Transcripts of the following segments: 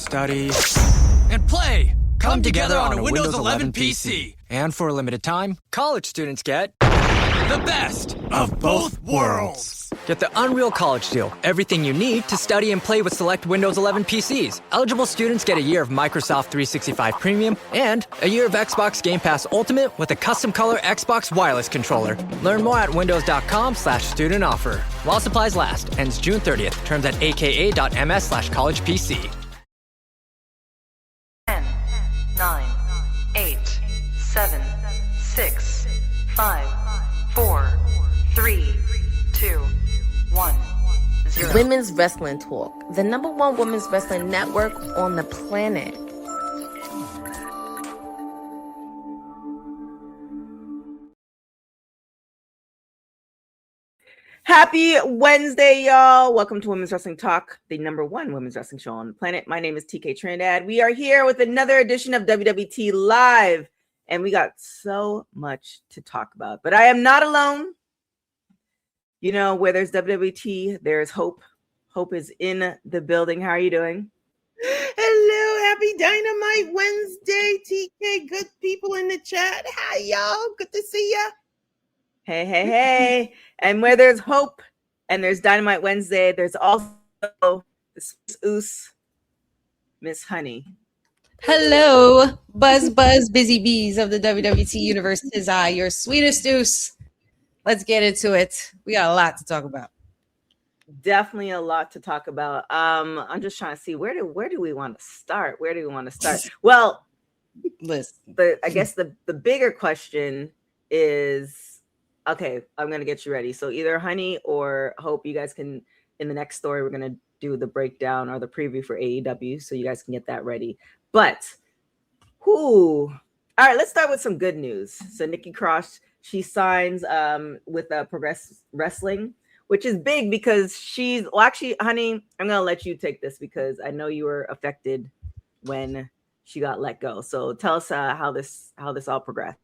study, and play come together on a Windows 11 PC. And for a limited time, college students get The best of both worlds. Get the Unreal College Deal. Everything you need to study and play with select Windows 11 PCs. Eligible students get a year of Microsoft 365 Premium and a year of Xbox Game Pass Ultimate with a custom color Xbox wireless controller. Learn more at windows.com/student offer. While supplies last. Ends June 30th. Terms at aka.ms/collegepc. 10, 9, 8, 7, 6, 5, 4, 3, 2, 1, 0. Women's Wrestling Talk, the #1 women's wrestling network on the planet. Happy Wednesday, y'all. Welcome to Women's Wrestling Talk, the #1 women's wrestling show on the planet. My name is TK Trinidad. We are here with another edition of WWT Live, and we got so much to talk about. But I am not alone. You know, where there's WWT, there's hope. Hope is in the building. How are you doing? Hello, happy Dynamite Wednesday, TK. Good people in the chat. Hi, y'all. Good to see ya. Hey. And where there's hope and there's Dynamite Wednesday, there's also the Swiss Miss Honey. Hello, buzz, busy bees of the WWT universe. 'Tis I, your sweetest Oos. Let's get into it. We got a lot to talk about. Definitely a lot to talk about. I'm just trying to see where do we want to start? Well, Listen, I guess the bigger question is, okay, I'm gonna get you ready. So either Honey or Hope, you guys can, in the next story, we're gonna do the breakdown or the preview for AEW, so you guys can get that ready. But all right, let's start with some good news. So Nikki Cross, she signs with Progress Wrestling, which is big because actually, Honey, I'm gonna let you take this because I know you were affected when she got let go. So tell us how this all progressed.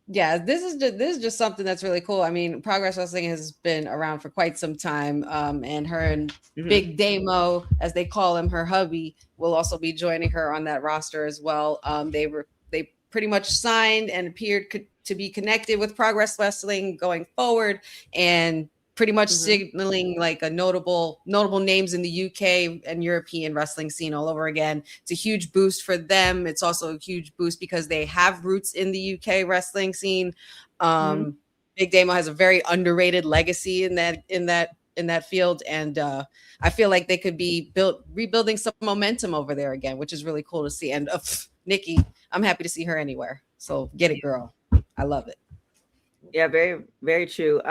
yeah, this is just something that's really cool. I mean, Progress Wrestling has been around for quite some time, and her and Big Damo, as they call him, her hubby, will also be joining her on that roster as well. They pretty much signed and appeared to be connected with Progress Wrestling going forward, and pretty much signaling like a notable names in the UK and European wrestling scene all over again. It's a huge boost for them. It's also a huge boost because they have roots in the UK wrestling scene. Big Damo has a very underrated legacy in that field, and I feel like they could be rebuilding some momentum over there again, which is really cool to see. And Nikki, I'm happy to see her anywhere. So get it, girl. I love it. Yeah, very, very true.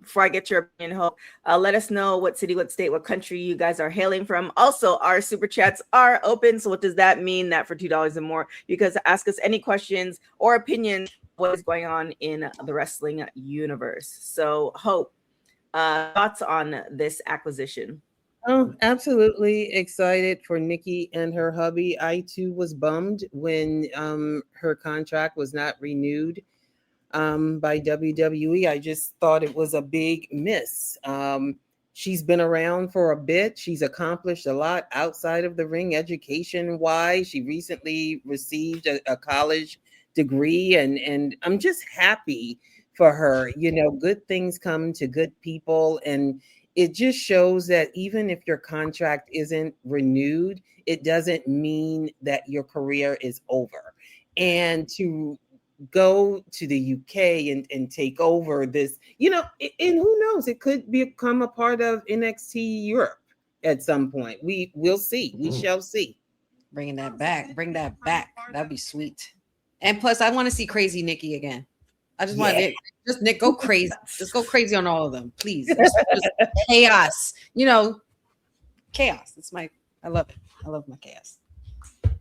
Before I get your opinion, Hope, let us know what city, what state, what country you guys are hailing from. Also, our super chats are open. So what does that mean? That for $2 and more, you guys ask us any questions or opinions what is going on in the wrestling universe. So Hope, thoughts on this acquisition? Oh, absolutely excited for Nikki and her hubby. I too was bummed when her contract was not renewed by WWE. I just thought it was a big miss. She's been around for a bit. She's accomplished a lot outside of the ring, education-wise. She recently received a college degree, and I'm just happy for her. You know, good things come to good people, and it just shows that even if your contract isn't renewed, it doesn't mean that your career is over. And to go to the UK and take over this, you know, and who knows, it could become a part of NXT Europe at some point. We'll see. We shall see. Bring that back. That'd be sweet. And plus, I want to see Crazy Nikki again. I just want to just Nick go crazy. Just go crazy on all of them, please. Just chaos. You know, chaos. I love it. I love my chaos.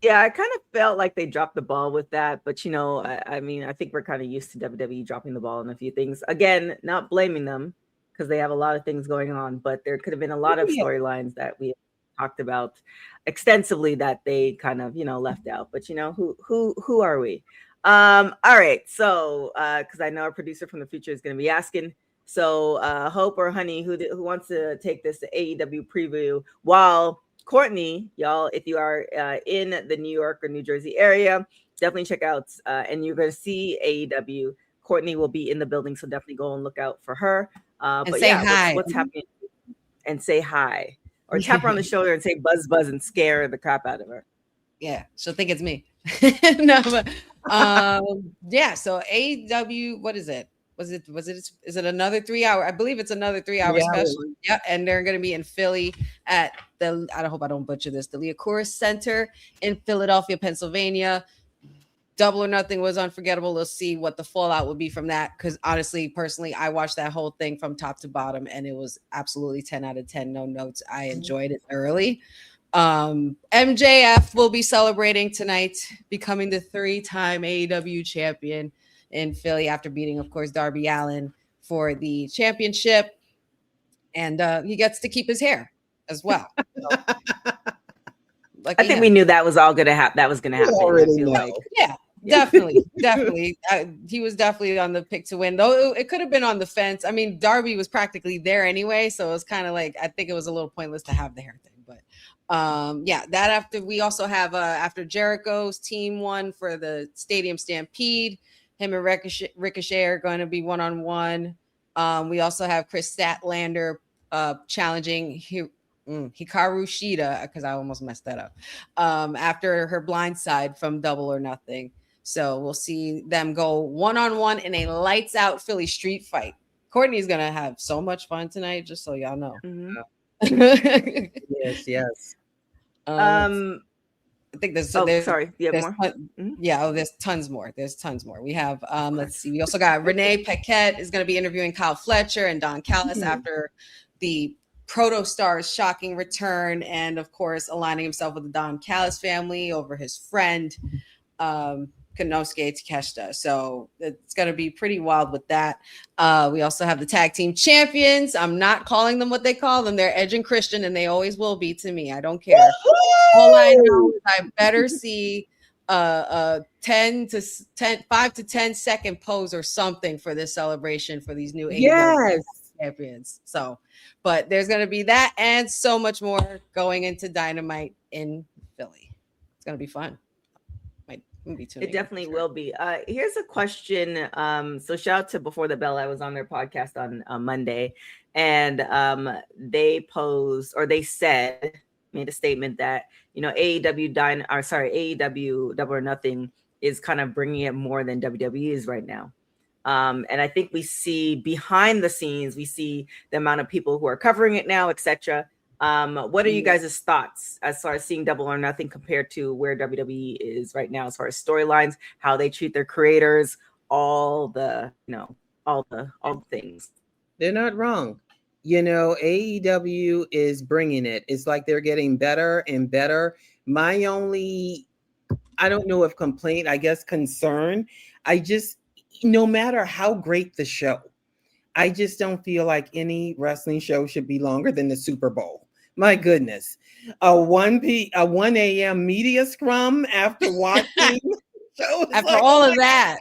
Yeah, I kind of felt like they dropped the ball with that, but you know, I mean, I think we're kind of used to WWE dropping the ball on a few things. Again, not blaming them because they have a lot of things going on, but there could have been a lot of storylines that we talked about extensively that they kind of, you know, left out. But you know, who are we? All right, so because I know our producer from the future is going to be asking. So Hope or Honey, who wants to take this to AEW preview while Courtney, y'all, if you are in the New York or New Jersey area, definitely check out, and you're going to see AEW. Courtney will be in the building, so definitely go and look out for her. And but say yeah, hi. what's happening? And say hi, or tap her on the shoulder and say buzz buzz and scare the crap out of her. Yeah, she'll think it's me. No, but yeah. So AEW, what is it? Is it another 3 hour? I believe it's another 3 hour special. Yeah, and they're going to be in Philly at I hope I don't butcher this, the Liacouras Center in Philadelphia, Pennsylvania. Double or Nothing was unforgettable. We'll see what the fallout will be from that. Because honestly, personally, I watched that whole thing from top to bottom, and it was absolutely 10 out of 10. No notes. I enjoyed it thoroughly. MJF will be celebrating tonight, becoming the 3-time AEW champion in Philly after beating, of course, Darby Allin for the championship. And he gets to keep his hair as well. So, I think we knew that was all gonna happen. That was gonna happen. Yeah, definitely. He was definitely on the pick to win, though it could have been on the fence. I mean, Darby was practically there anyway, so it was kind of like, I think it was a little pointless to have the hair thing. But yeah, that after we also have after Jericho's team won for the Stadium Stampede, him and Ricochet are going to be one-on-one. We also have Chris Statlander challenging Hikaru Shida, because I almost messed that up, after her blindside from Double or Nothing. So we'll see them go one-on-one in a lights-out Philly street fight. Courtney's going to have so much fun tonight, just so y'all know. Yes. I think there's sorry. You have more? Yeah, there's tons more. We have let's see. We also got Renee Paquette is going to be interviewing Kyle Fletcher and Don Callis after the Proto Star's shocking return, and of course aligning himself with the Don Callis family over his friend Konosuke Takeshita. So it's going to be pretty wild with that. We also have the tag team champions. I'm not calling them what they call them. They're Edge and Christian, and they always will be to me. I don't care. All I know is I better see a 5 to 10 second pose or something for this celebration for these new AEW champions. So, but there's going to be that and so much more going into Dynamite in Philly. It's going to be fun. It definitely will be. Here's a question. So shout out to Before the Bell. I was on their podcast on Monday, and they made a statement that, AEW Double or Nothing is kind of bringing it more than WWE is right now. And I think we see behind the scenes, we see the amount of people who are covering it now, etc. What are you guys' thoughts as far as seeing Double or Nothing compared to where WWE is right now, as far as storylines, how they treat their creators, all the things? They're not wrong. AEW is bringing it. It's like they're getting better and better. My only, I don't know if complaint, I guess concern, no matter how great the show, I just don't feel like any wrestling show should be longer than the Super Bowl. My goodness. A 1 a.m. media scrum after watching shows. After all of that.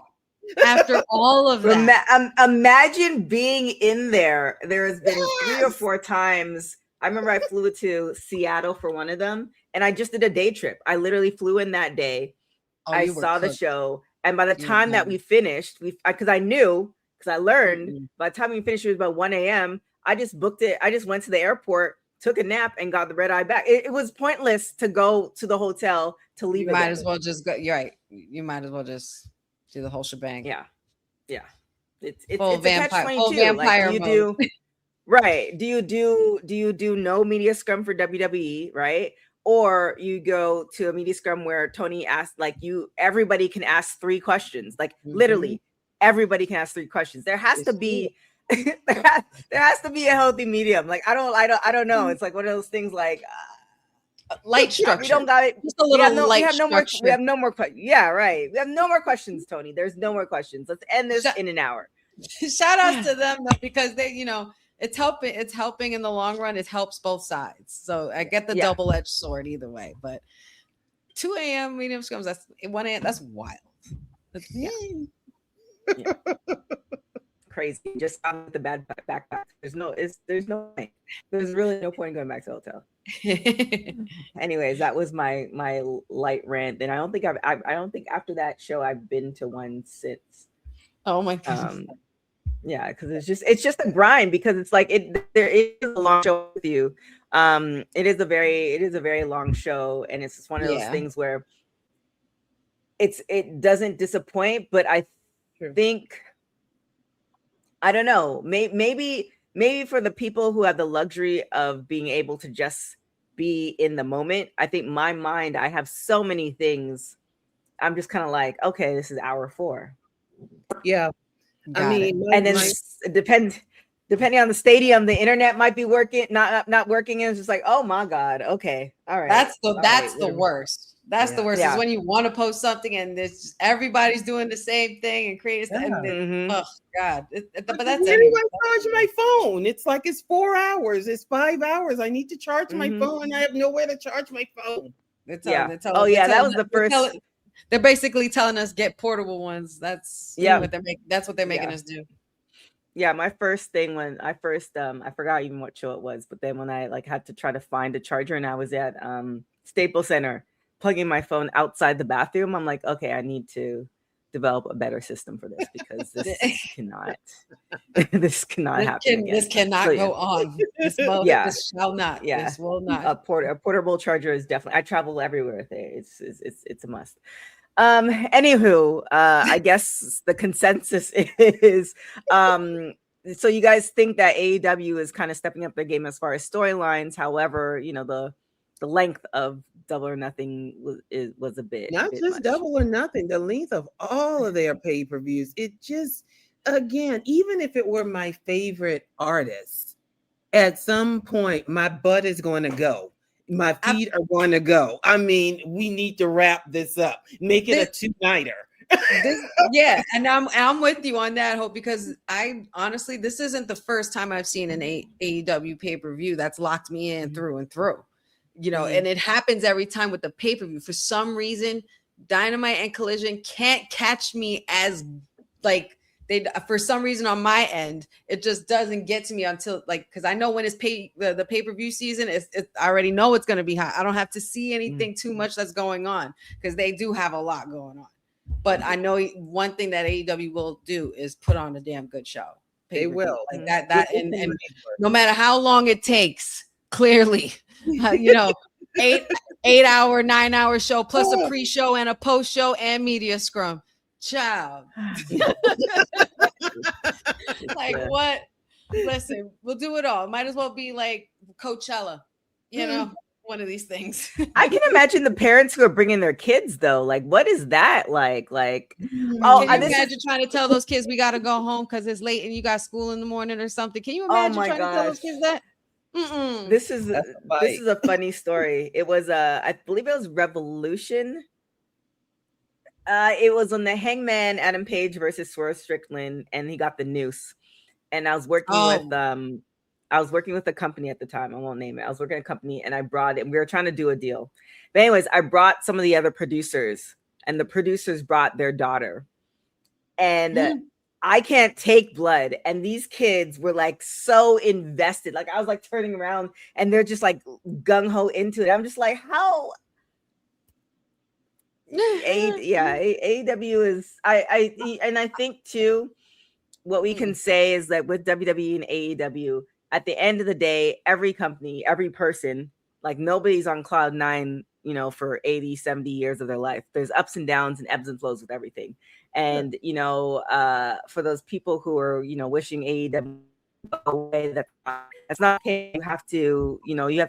Imagine being in there. There has been 3 or 4 times. I remember I flew to Seattle for one of them, and I just did a day trip. I literally flew in that day. I saw the show, and by the time that we finished, because I learned by the time we finished, it was about 1 a.m. I just booked it. I just went to the airport, took a nap, and got the red eye back. It was pointless to go to the hotel to leave. You might as well just go. You're right. You might as well just do the whole shebang. Yeah. It's full a vampire mode. Do you do no media scrum for WWE, right? Or you go to a media scrum where Tony asked, everybody can ask 3 questions. Literally, everybody can ask 3 questions. There has to be there has to be a healthy medium. I don't know. It's like one of those things light structure. We don't got it. Just a little light structure. We have no more questions. Yeah, right. We have no more questions, Tony. There's no more questions. Let's end this in an hour. Shout out to them though, because they, it's helping in the long run. It helps both sides. So I get the double-edged sword either way. But 2 a.m. medium scrums, that's 1 a.m. That's wild. crazy. Just found with the bad backpack. There's no point. There's really no point in going back to the hotel. Anyways, that was my light rant. And I don't think after that show I've been to one since. Oh my goodness. Yeah, because it's just a grind, because it's like there is a long show with you. It is a very long show, and it's just one of those things where it doesn't disappoint, but I think, I don't know, maybe for the people who have the luxury of being able to just be in the moment, I think my mind, I have so many things. I'm just kind of like, okay, this is hour 4. Yeah. And then depending on the stadium, the internet might be working, not working. And it's just like, oh my God. Okay. All right. That's the worst. That's the worst. Yeah. Is when you want to post something and everybody's doing the same thing and creating oh God. But that's where do I charge my phone? It's like it's 4 hours, it's 5 hours. I need to charge my phone. I have nowhere to charge my phone. That was the first. They're basically telling us get portable ones. That's what they're making us do. Yeah, my first thing when I forgot even what show it was, but then when I had to try to find a charger, and I was at Staples Center plugging my phone outside the bathroom, I'm like, okay, I need to develop a better system for this, because this cannot happen again. This cannot go on. This shall not. Yeah, this will not. A portable charger is definitely. I travel everywhere with it. It's a must. Anywho, I guess the consensus is, so you guys think that AEW is kind of stepping up their game as far as storylines. However, the length of Double or Nothing was a bit not just much. Double or Nothing, the length of all of their pay-per-views. It just, again, even if it were my favorite artist, at some point my butt is going to go. My feet are going to go. I mean, we need to wrap this up. Make it a 2-nighter. And I'm with you on that, Hope, because I honestly, this isn't the first time I've seen an AEW pay-per-view that's locked me in through and through. And it happens every time with the pay-per-view. For some reason, Dynamite and Collision can't catch me as for some reason on my end, it just doesn't get to me until because I know when it's the pay-per-view season, I already know it's going to be hot. I don't have to see anything too much that's going on, because they do have a lot going on. But I know one thing that AEW will do is put on a damn good show. They will. And no matter how long it takes, clearly, 8-hour, 9-hour show plus a pre-show and a post-show and media scrum. Child. What? Listen, we'll do it all. Might as well be like Coachella, one of these things. I can imagine the parents who are bringing their kids, though. What is that like? Can you imagine trying to tell those kids we got to go home because it's late and you got school in the morning or something? Can you imagine trying to tell those kids that? This is a funny story. It was I believe it was Revolution. It was on the Hangman Adam Page versus Swerve Strickland, and he got the noose. And I was working with a company at the time. I won't name it. I was working at a company, and I brought it. We were trying to do a deal. But anyways, I brought some of the other producers, and the producers brought their daughter. And I can't take blood. And these kids were so invested. I was turning around, and they're just gung-ho into it. I'm just like, how? AEW is I think too, what we can say is that with WWE and AEW, at the end of the day, every company, every person, nobody's on cloud 9, for 80, 70 years of their life. There's ups and downs and ebbs and flows with everything. And for those people who are wishing AEW away, that's not okay. You have to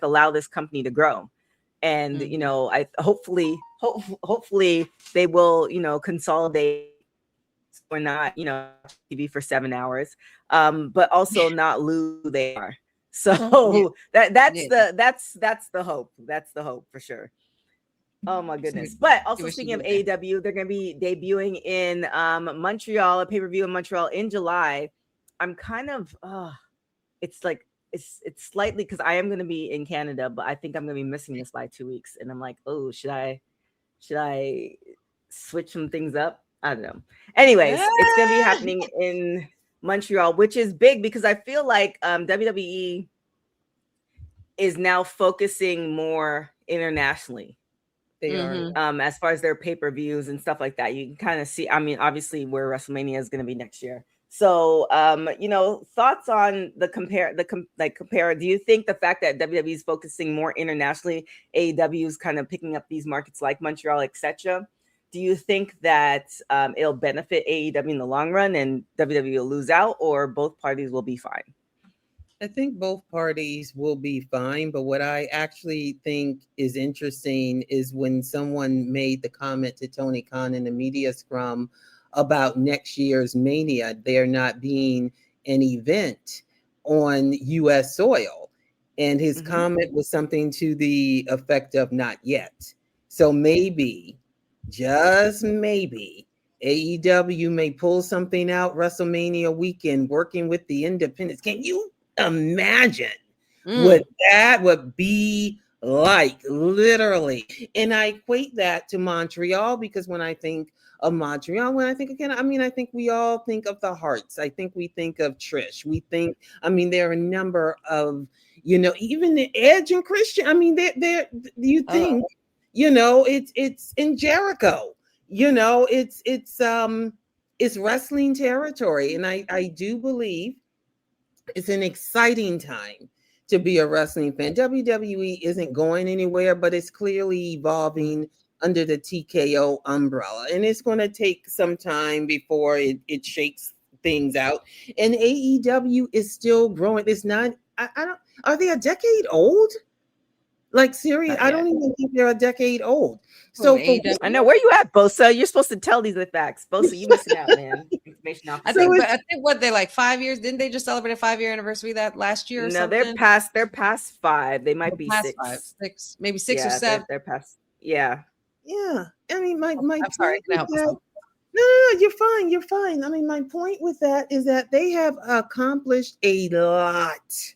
allow this company to grow. And I hopefully they will consolidate, or not TV for 7 hours, but also not lose who they are. So that's the hope. That's the hope for sure. Oh my goodness. But also speaking of AEW, they're going to be debuting in Montreal, a pay-per-view in Montreal in July. I'm kind of it's slightly, because I am going to be in Canada, but I think I'm going to be missing this by 2 weeks. And I'm like, oh, should I switch some things up? I don't know. Anyways, it's going to be happening in Montreal, which is big because I feel like WWE is now focusing more internationally. They Mhm. are. As far as their pay-per-views and stuff like that. You can kind of see, I mean, obviously where WrestleMania is going to be next year. So, thoughts on compare. Do you think the fact that WWE is focusing more internationally, AEW is kind of picking up these markets like Montreal, etc.? Do you think that it'll benefit AEW in the long run and WWE will lose out, or both parties will be fine? I think both parties will be fine, but what I actually think is interesting is when someone made the comment to Tony Khan in the media scrum about next year's Mania, there not being an event on US soil. And his comment was something to the effect of not yet. So maybe, just maybe, AEW may pull something out WrestleMania weekend working with the independents. Can you imagine what that would be like, literally? And I equate that to Montreal because when I think of Montreal, when I think again, I mean, I think we all think of the Hearts. I think we think of Trish. We think, I mean, there are a number of, even the Edge and Christian. I mean, they're you think, it's in Jericho. It's wrestling territory, and I do believe it's an exciting time to be a wrestling fan. WWE isn't going anywhere, but it's clearly evolving under the TKO umbrella. And it's going to take some time before it shakes things out. And AEW is still growing. It's not, are they a decade old? Like, serious, I don't even think they're a decade old. So I know, where you at, Bosa? You're supposed to tell these the facts. Bosa, you missing out, man. Information off. I think what they're like 5 years. Didn't they just celebrate a 5-year anniversary that last year? Or no, something? they're past 5. They might be past 6. 6, maybe 6 or 7. They're past. Yeah. Yeah. I mean, my I'm sorry. No, you're fine. I mean, my point with that is that they have accomplished a lot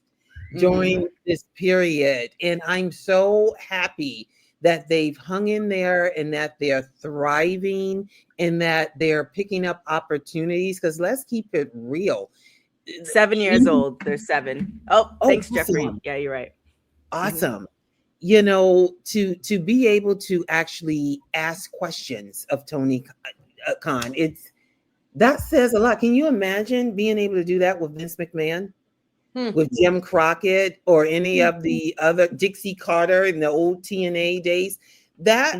during this period. And I'm so happy that they've hung in there and that they're thriving and that they're picking up opportunities. Because let's keep it real. 7 years old. They're 7. Oh, thanks, awesome. Jeffrey. Yeah, you're right. Awesome. To be able to actually ask questions of Tony Khan, that says a lot. Can you imagine being able to do that with Vince McMahon? With Jim Crockett or any of the other, Dixie Carter in the old TNA days? That's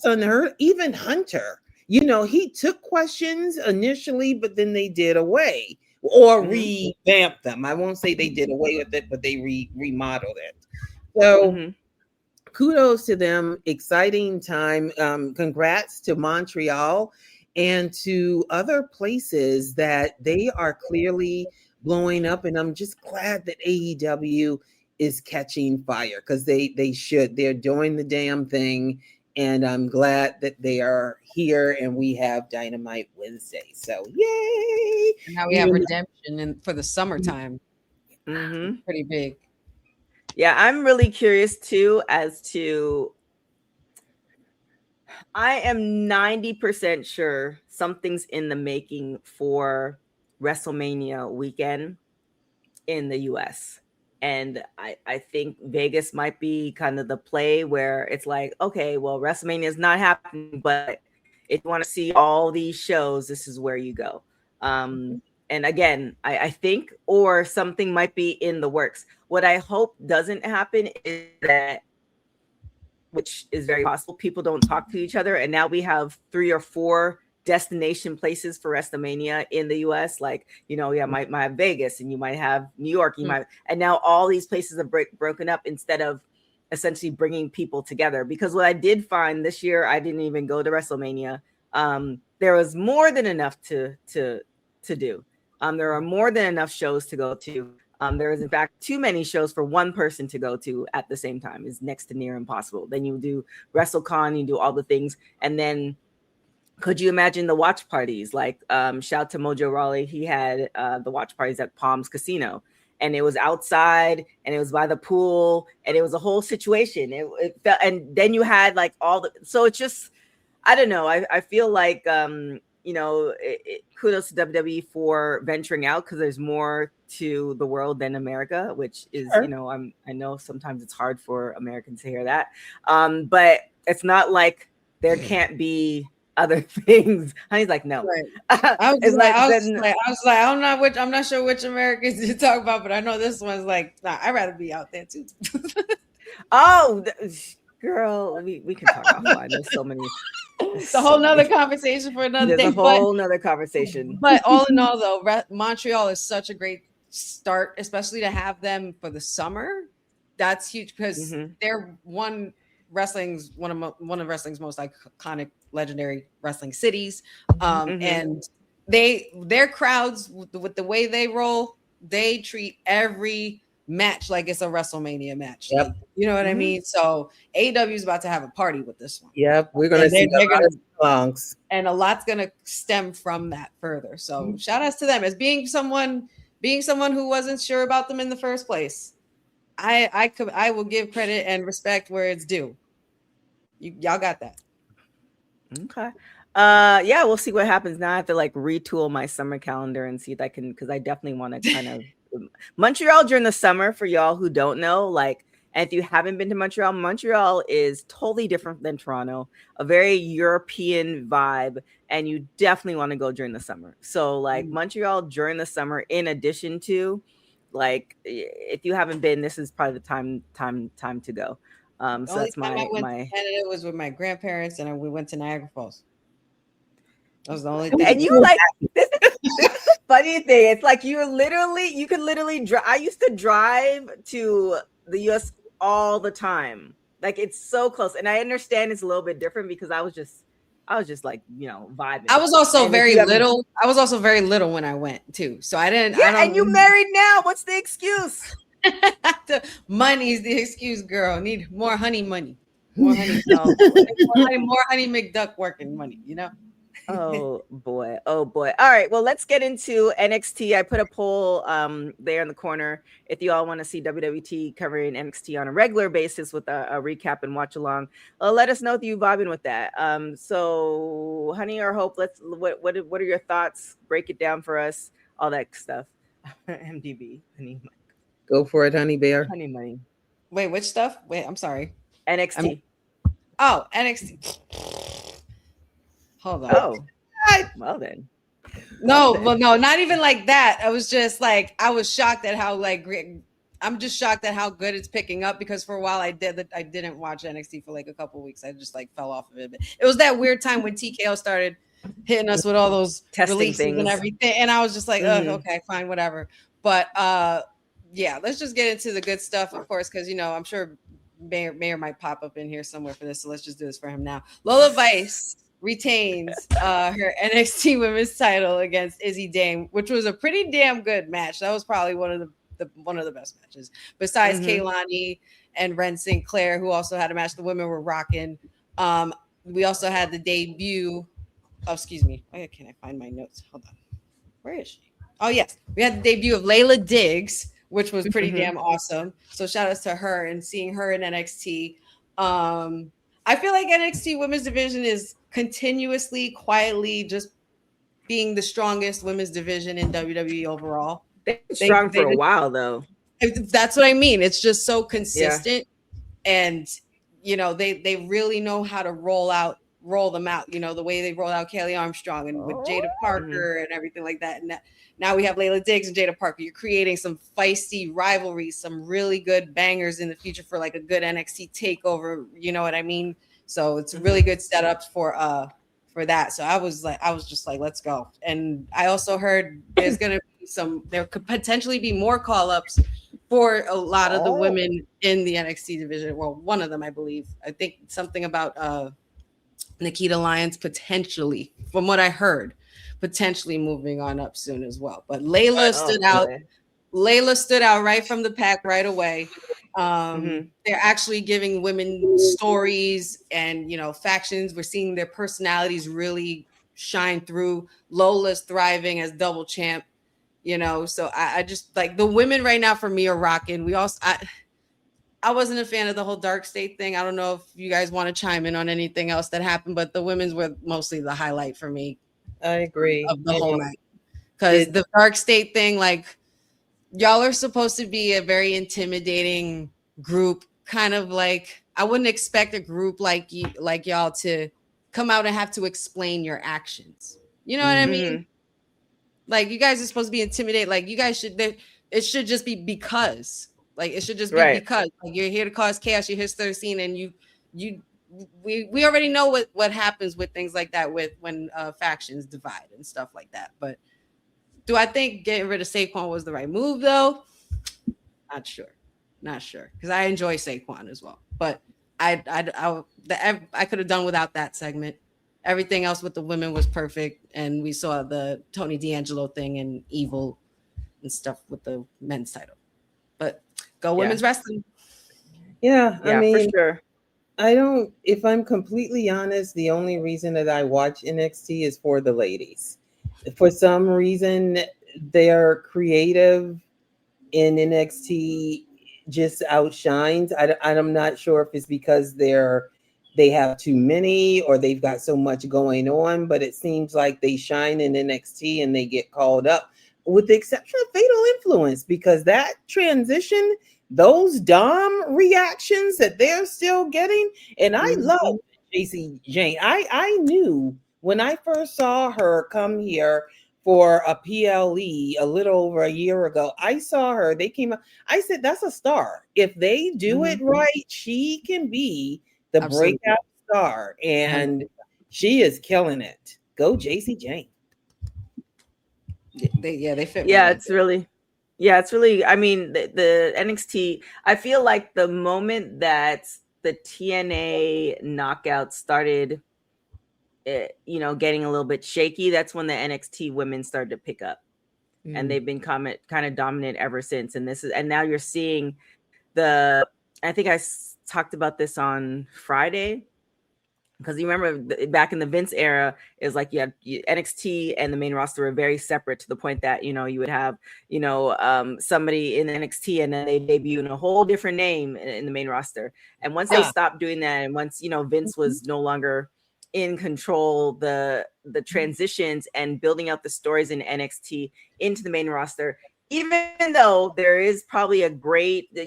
unheard. Even Hunter, he took questions initially, but then they did away or revamped them. I won't say they did away with it, but they remodeled it. So kudos to them. Exciting time. Congrats to Montreal and to other places that they are clearly blowing up, and I'm just glad that AEW is catching fire because they should. They're doing the damn thing, and I'm glad that they are here and we have Dynamite Wednesday. So yay! And now we have Redemption for the summertime. Pretty big. Yeah, I'm really curious too as to. I am 90% sure something's in the making for WrestleMania weekend in the US. And I think Vegas might be kind of the play where it's like, okay, well, WrestleMania is not happening, but if you want to see all these shows, this is where you go. And again, I think, or something might be in the works. What I hope doesn't happen is that, which is very possible, people don't talk to each other. And now we have 3 or 4 destination places for WrestleMania in the US. Like, might have Vegas, and you might have New York, and now all these places are broken up instead of essentially bringing people together. Because what I did find this year, I didn't even go to WrestleMania. There was more than enough to do. There are more than enough shows to go to. There is, in fact, too many shows for one person to go to at the same time. Is next to near impossible. Then you do WrestleCon, you do all the things, and then could you imagine the watch parties? Like, shout to Mojo Rawley. He had the watch parties at Palms Casino, and it was outside, and it was by the pool, and it was a whole situation. It felt, and then you had like all the. So it's just, I don't know. I feel like kudos to WWE for venturing out, because there's more to the world than America, which is, Sure. I know sometimes it's hard for Americans to hear that. But it's not like there can't be other things. Honey's like, no. Right. It's I'm not sure which Americans you talk about, but I know this one's like, nah, I'd rather be out there too. Girl, we can talk offline. There's so many. It's a whole nother conversation for another day. There's a whole nother conversation. But all in all, though, Montreal is such a great start, especially to have them for the summer. That's huge because they're one of wrestling's most iconic, legendary wrestling cities, and their crowds with the way they roll, they treat every match like it's a WrestleMania match. Yep. You know what I mean? So AEW is about to have a party with this one. Yep, we're gonna see a lot of songs, and a lot's gonna stem from that further. So shout outs to them as being someone who wasn't sure about them in the first place. I will give credit and respect where it's due. Y'all got that. Okay. Yeah, we'll see what happens now. I have to like retool my summer calendar and see if I can, because I definitely want to kind of Montreal during the summer, for y'all who don't know, like, and if you haven't been to Montreal is totally different than Toronto, a very European vibe, and you definitely want to go during the summer. So like Montreal during the summer, in addition to, like, if you haven't been, this is probably the time to go. So that's my to Canada was with my grandparents, and we went to Niagara Falls. That was the only thing. And you like this is funny thing. It's like you could literally drive. I used to drive to the US all the time. Like, it's so close. And I understand it's a little bit different because I was just like, vibing. I was also very little. I was also very little when I went too. So I didn't. Yeah, and you married now. What's the excuse? Money's the excuse, girl. Need more honey money. More honey. more honey McDuck working money, Oh boy. All right, well, let's get into NXT. I put a poll there in the corner if you all want to see WWT covering NXT on a regular basis with a recap and watch along. Let us know if you vibing with that. So Honey or Hope, what are your thoughts? Break it down for us, all that stuff. MDB, Honey. Go for it, Honey Bear. Honey money. Wait, which stuff? Wait, I'm sorry. NXT. NXT. Hold on. Oh, well then. No, not even like that. I was just like, I was shocked at how I'm just shocked at how good it's picking up, because for a while I didn't watch NXT for like a couple of weeks. I just like fell off of it. It was that weird time when TKO started hitting us with all those testing releases things and everything, and I was just like, okay, fine, whatever. But yeah, let's just get into the good stuff, of course, because I'm sure Mayor might pop up in here somewhere for this. So let's just do this for him now. Lola Vice retains her NXT Women's title against Izzy Dame, which was a pretty damn good match. That was probably one of the best matches, besides Leilani and Ren Sinclair, who also had a match. The women were rocking. We also had the debut of, excuse me, why can't I find my notes? Hold on, where is she? Oh yes, we had the debut of Layla Diggs, which was pretty damn awesome. So shout outs to her and seeing her in NXT. I feel like NXT Women's Division is continuously, quietly just being the strongest women's division in WWE overall. They've been strong for a while, though. That's what I mean. It's just so consistent, and they really know how to roll them out. The way they roll out Kelly Armstrong and with Jada Parker and everything like that. And now we have Layla Diggs and Jada Parker. You're creating some feisty rivalries, some really good bangers in the future for like a good NXT takeover. You know what I mean? So it's a really good setup for that. So I was just like, let's go. And I also heard there could potentially be more call-ups for a lot of the women in the NXT division. Well, one of them, I believe. I think something about Nikita Lyons potentially, from what I heard, potentially moving on up soon as well. But Layla stood out. Layla stood out right from the pack right away. They're actually giving women stories and factions. We're seeing their personalities really shine through. Lola's thriving as double champ, so I just like the women right now for me are rocking. I wasn't a fan of the whole Dark State thing. I don't know if you guys want to chime in on anything else that happened, but the women's were mostly the highlight for me. I agree. of the whole night. Because the Dark State thing, like, y'all are supposed to be a very intimidating group. Kind of like, I wouldn't expect a group like y'all to come out and have to explain your actions. You know what I mean? Like, you guys are supposed to be intimidated. Like, you guys should. It should just be because. Like, it should just be because. Like, you're here to cause chaos. You're here to start a scene, and we already know what happens with things like that when factions divide and stuff like that. But do I think getting rid of Saquon was the right move, though? Not sure, because I enjoy Saquon as well. But I could have done without that segment. Everything else with the women was perfect, and we saw the Tony D'Angelo thing and Evil and stuff with the men's title. But go women's wrestling. Yeah, I mean, for sure. I don't. If I'm completely honest, the only reason that I watch NXT is for the ladies. For some reason, their creative in NXT just outshines. I'm not sure if it's because they have too many or they've got so much going on, but it seems like they shine in NXT and they get called up, with the exception of Fatal Influence, because that transition, those Dom reactions that they're still getting, and I love JC Jane. I knew when I first saw her come here for a PLE a little over a year ago, I saw her, they came up, I said, that's a star. If they do it right, she can be the breakout star, and she is killing it. Go JC Jane. They fit. It's really, I mean, the NXT, I feel like the moment that the TNA knockout started, getting a little bit shaky, that's when the NXT women started to pick up. And they've been kind of dominant ever since. And now you're seeing I think I talked about this on Friday, because you remember back in the Vince era, is like you had NXT and the main roster were very separate, to the point that you would have somebody in NXT and then they debut in a whole different name in the main roster. And once they stopped doing that, and once Vince was no longer in control, the transitions and building out the stories in NXT into the main roster, even though there is probably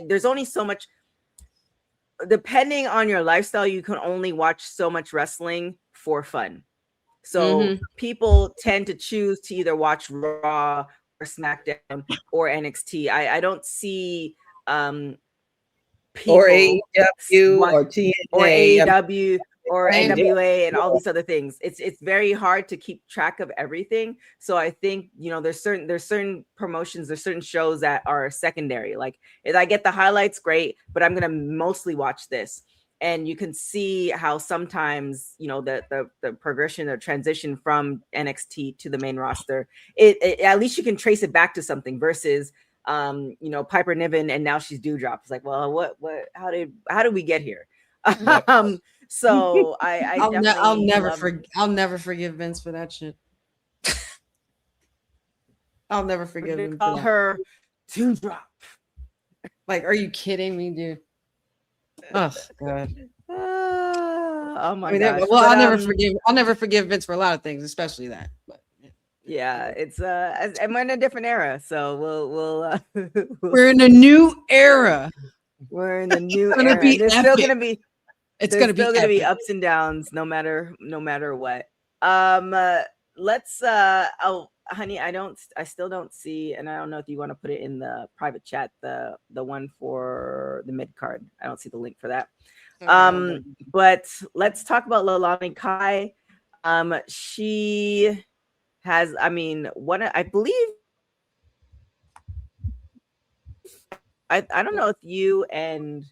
there's only so much. Depending on your lifestyle, you can only watch so much wrestling for fun. So people tend to choose to either watch Raw or SmackDown or NXT. I don't see people or AEW or TNA or AEW or NWA and all these other things. It's very hard to keep track of everything. So I think there's certain promotions, there's certain shows that are secondary. Like, if I get the highlights, great, but I'm gonna mostly watch this. And you can see how sometimes the progression or transition from NXT to the main roster, it at least you can trace it back to something, versus Piper Niven and now she's Dewdrop. It's like, well, what how did we get here? So I'll never forgive Vince for that shit. I'll never forgive him. Call her Dewdrop. Like, are you kidding me, dude? Oh God. Oh my god. Well, I'll never forgive Vince for a lot of things, especially that. But yeah, it's and we're in a different era, so we're in a new era. We're in the new era. There's still gonna be. It's going to be ups and downs, no matter what. Let's honey, I still don't see, and I don't know if you want to put it in the private chat, the one for the Midcard. I don't see the link for that. But let's talk about Leilani Kai. She has, I believe, I don't know if you and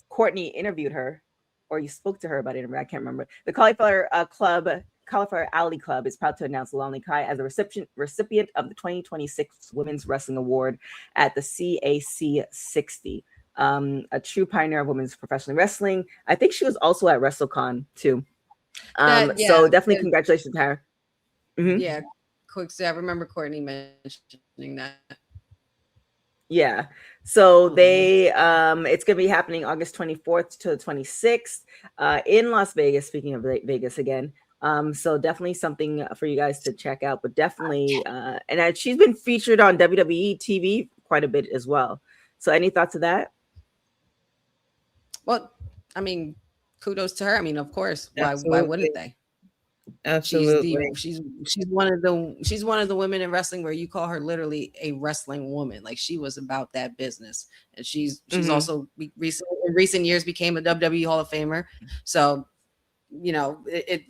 Courtney interviewed her, or you spoke to her about it. I can't remember. The Cauliflower Alley Club is proud to announce Leilani Kai as a recipient of the 2026 Women's Wrestling Award at the CAC 60. A true pioneer of women's professional wrestling. I think she was also at WrestleCon too. So definitely congratulations to her. Yeah, quick. So I remember Courtney mentioning that. Yeah. So they it's gonna be happening August 24th to the 26th in Las Vegas. Speaking of Vegas again, So definitely something for you guys to check out. But definitely, and she's been featured on WWE TV quite a bit as well. So any thoughts of that? Well, I mean, kudos to her. I mean, of course, why wouldn't they? Absolutely. She's one of the women in wrestling where you call her literally a wrestling woman. Like, she was about that business, and she's also in recent years became a WWE Hall of Famer. So, you know,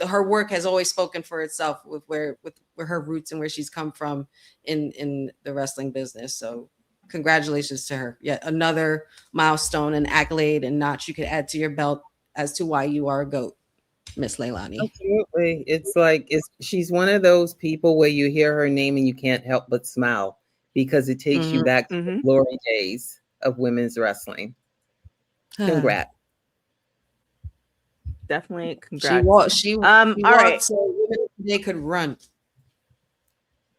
her work has always spoken for itself with where her roots and where she's come from in the wrestling business. So congratulations to her. Yet another milestone and accolade and notch you could add to your belt as to why you are a GOAT, Miss Leilani. Absolutely. It's like she's one of those people where you hear her name and you can't help but smile because it takes you back to the glory days of women's wrestling. Congrats. Definitely congrats. She all right. So they could run.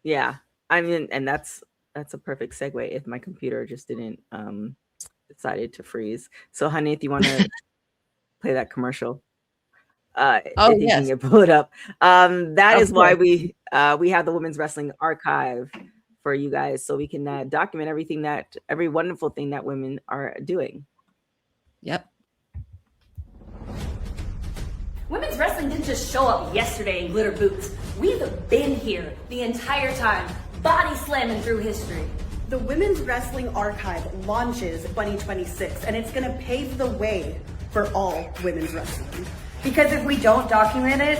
Yeah. I mean, and that's a perfect segue if my computer just didn't decided to freeze. So honey, if you want to play that commercial, if you can get pulled up. That is why we have the Women's Wrestling Archive for you guys, so we can document every wonderful thing that women are doing. Yep. Women's wrestling didn't just show up yesterday in glitter boots. We've been here the entire time, body slamming through history. The Women's Wrestling Archive launches 2026, and it's going to pave the way for all women's wrestling. Because if we don't document it,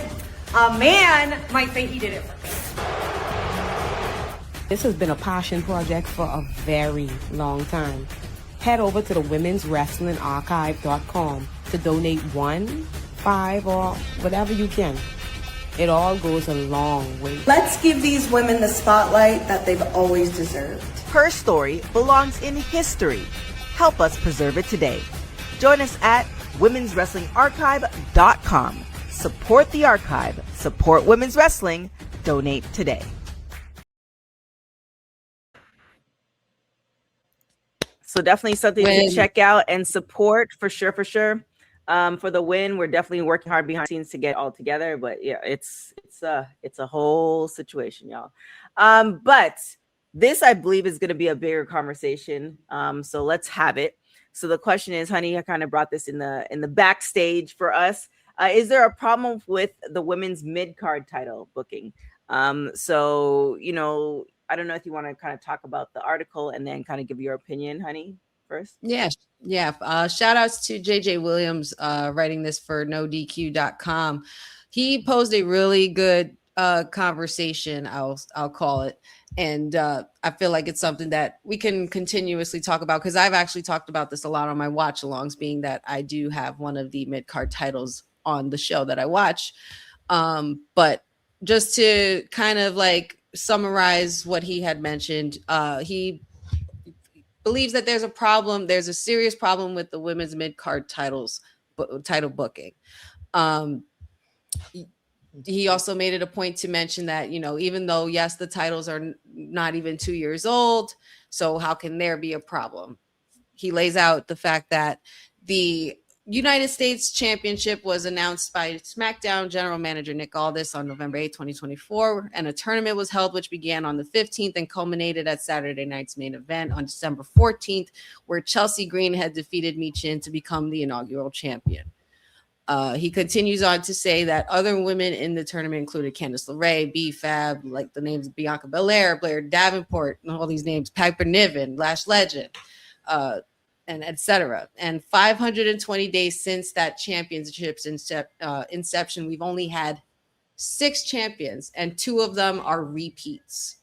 a man might say he did it first. This has been a passion project for a very long time. Head over to the womenswrestlingarchive.com to donate 1, 5, or whatever you can. It all goes a long way. Let's give these women the spotlight that they've always deserved. Her story belongs in history. Help us preserve it today. Join us at womenswrestlingarchive.com. Support the archive. Support women's wrestling. Donate today. So definitely something to check out and support for sure. For the win, we're definitely working hard behind the scenes to get it all together. But yeah, it's a whole situation, y'all. But this, I believe, is going to be a bigger conversation. So let's have it. So the question is, honey, I kind of brought this in the backstage for us. Is there a problem with the women's mid-card title booking? So, you know, I don't know if you want to kind of talk about the article and then kind of give your opinion, honey, first. Yeah. Shout outs to JJ Williams writing this for NoDQ.com. He posed a really good conversation, I'll call it. And I feel like it's something that we can continuously talk about, because I've actually talked about this a lot on my watch alongs, being that I do have one of the mid-card titles on the show that I watch. But just to kind of like summarize what he had mentioned, he believes that there's a serious problem with the women's mid-card title booking. He also made it a point to mention that, you know, even though, yes, the titles are not even 2 years old, so how can there be a problem? He lays out the fact that the United States Championship was announced by SmackDown General Manager Nick Aldis on November 8, 2024, and a tournament was held which began on the 15th and culminated at Saturday night's main event on December 14th, where Chelsea Green had defeated Michin to become the inaugural champion. He continues on to say that other women in the tournament included Candice LeRae, B-Fab, like the names Bianca Belair, Blair Davenport, and all these names, Piper Niven, Lash Legend, and etc. And 520 days since that championship's inception, we've only had 6 champions, and 2 of them are repeats.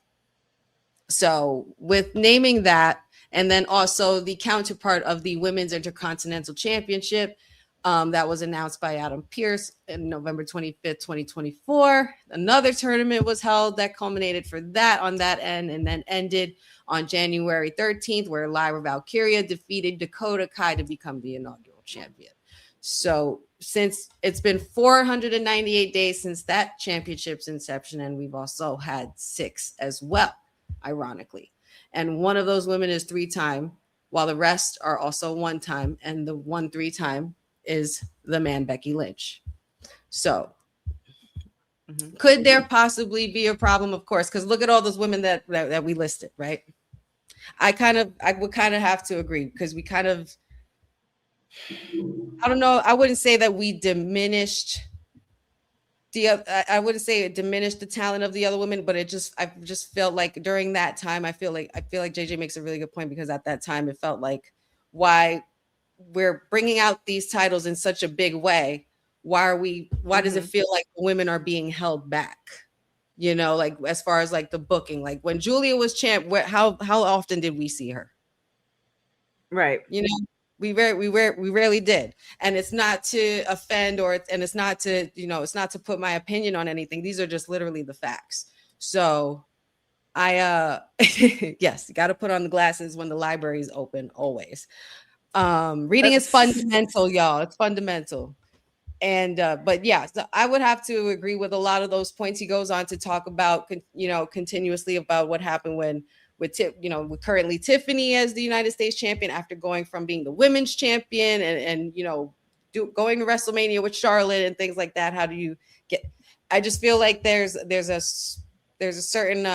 So with naming that, and then also the counterpart of the Women's Intercontinental Championship, that was announced by Adam Pearce in November 25th, 2024. Another tournament was held that culminated for that on that end, and then ended on January 13th, where Lyra Valkyria defeated Dakota Kai to become the inaugural champion. So since it's been 498 days since that championship's inception, and we've also had 6 as well, ironically. And one of those women is 3-time, while the rest are also 1-time, and the 1 3-time is the man Becky Lynch. So Could there possibly be a problem? Of course, because look at all those women that we listed, right? I would kind of have to agree, because we kind of, I don't know, I wouldn't say that we diminished I wouldn't say it diminished the talent of the other women, but I just felt like during that time, I feel like JJ makes a really good point, because at that time it felt like, why we're bringing out these titles in such a big way. Why does it feel like women are being held back? You know, like as far as like the booking, like when Julia was champ, how often did we see her? Right. You know, we rarely did. And it's not to offend it's not to, it's not to put my opinion on anything. These are just literally the facts. So yes, you got to put on the glasses when the library is open, always. Reading is fundamental, y'all. It's fundamental. And but yeah, so I would have to agree with a lot of those points. He goes on to talk about, continuously about what happened with currently Tiffany as the United States champion, after going from being the women's champion and going to WrestleMania with Charlotte and things like that. How do you get? I just feel like there's a certain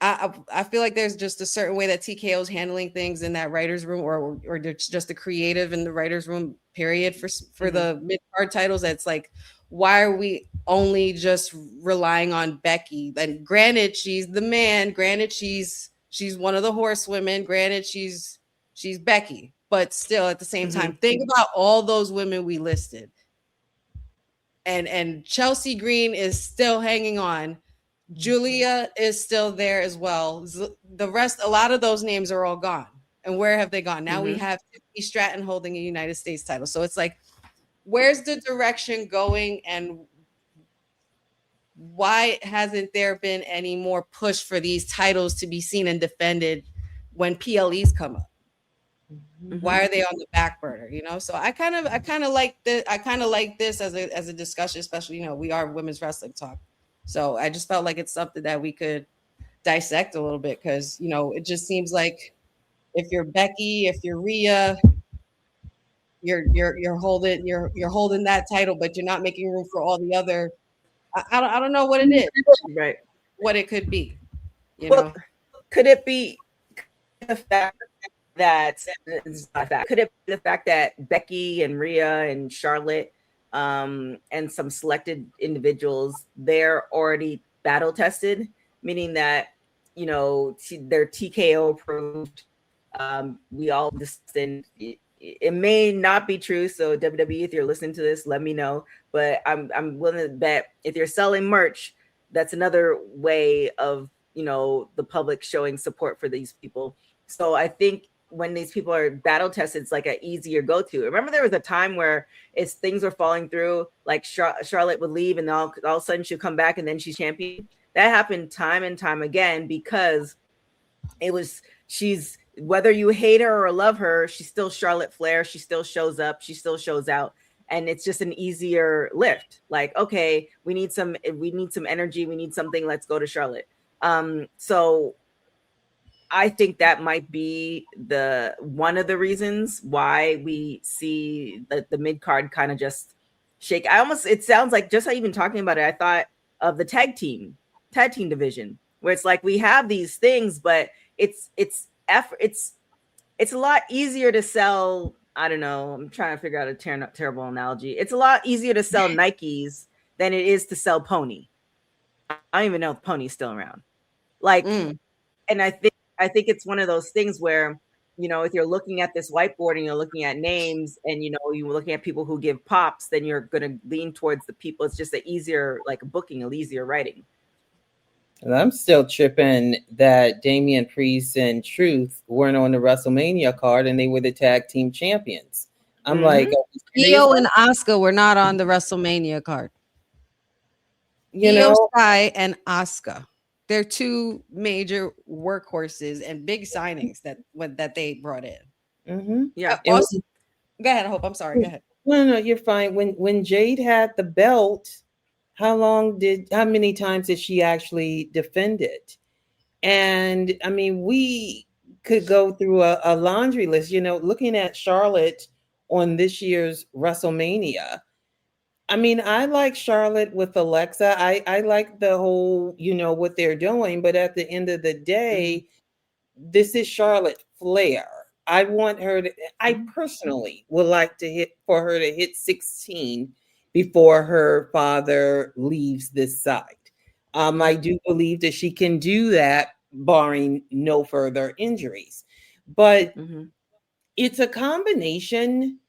I feel like there's just a certain way that TKO is handling things in that writer's room, or just the creative in the writer's room, period, for the mid-card titles. That's like, why are we only just relying on Becky? And granted, she's the man. Granted, she's one of the horsewomen. Granted, she's Becky. But still, at the same time, think about all those women we listed. And Chelsea Green is still hanging on. Julia is still there as well. The rest, a lot of those names are all gone. And where have they gone? Now we have Tiffany Stratton holding a United States title. So it's like, where's the direction going, and why hasn't there been any more push for these titles to be seen and defended when PLEs come up? Why are they on the back burner? So I kind of like this as a discussion, especially, we are women's wrestling talk. So I just felt like it's something that we could dissect a little bit, because, it just seems like if you're Becky, if you're Rhea, you're holding that title, but you're not making room for all the other. I don't know what it is, right? What it could be, Could it be the fact that could it be the fact that Becky and Rhea and Charlotte and some selected individuals, they're already battle tested, meaning that they're TKO approved. We all understand it may not be true. So WWE, if you're listening to this, let me know. But I'm willing to bet if you're selling merch, that's another way of the public showing support for these people. So I think when these people are battle tested, it's like an easier go-to. Remember, there was a time where things were falling through, like Charlotte would leave and all of a sudden she'll come back and then she's champion. That happened time and time again, because she's, whether you hate her or love her, she's still Charlotte Flair. She still shows up. She still shows out. And it's just an easier lift. Like, okay, we need some energy. We need something. Let's go to Charlotte. So I think that might be one of the reasons why we see the mid card kind of just shake. It sounds like, just even talking about it, I thought of the tag team division, where it's like we have these things, but it's a lot easier to sell. I don't know. I'm trying to figure out a terrible analogy. It's a lot easier to sell Nikes than it is to sell Pony. I don't even know if Pony's still around. Like, and I think it's one of those things where, if you're looking at this whiteboard and you're looking at names and, you're looking at people who give pops, then you're going to lean towards the people. It's just an easier, like booking, an easier writing. And I'm still tripping that Damian Priest and Truth weren't on the WrestleMania card and they were the tag team champions. I'm like, Io and Asuka were not on the WrestleMania card. Io Sky and Asuka. They're two major workhorses and big signings that they brought in. Yeah. Go ahead, I hope. I'm sorry. Go ahead. No, you're fine. When Jade had the belt, how many times did she actually defend it? And I mean, we could go through a laundry list, looking at Charlotte on this year's WrestleMania. I mean, I like Charlotte with Alexa. I like the whole, what they're doing. But at the end of the day, this is Charlotte Flair. I want her to, I personally would like for her to hit 16 before her father leaves this side. I do believe that she can do that, barring no further injuries. But it's a combination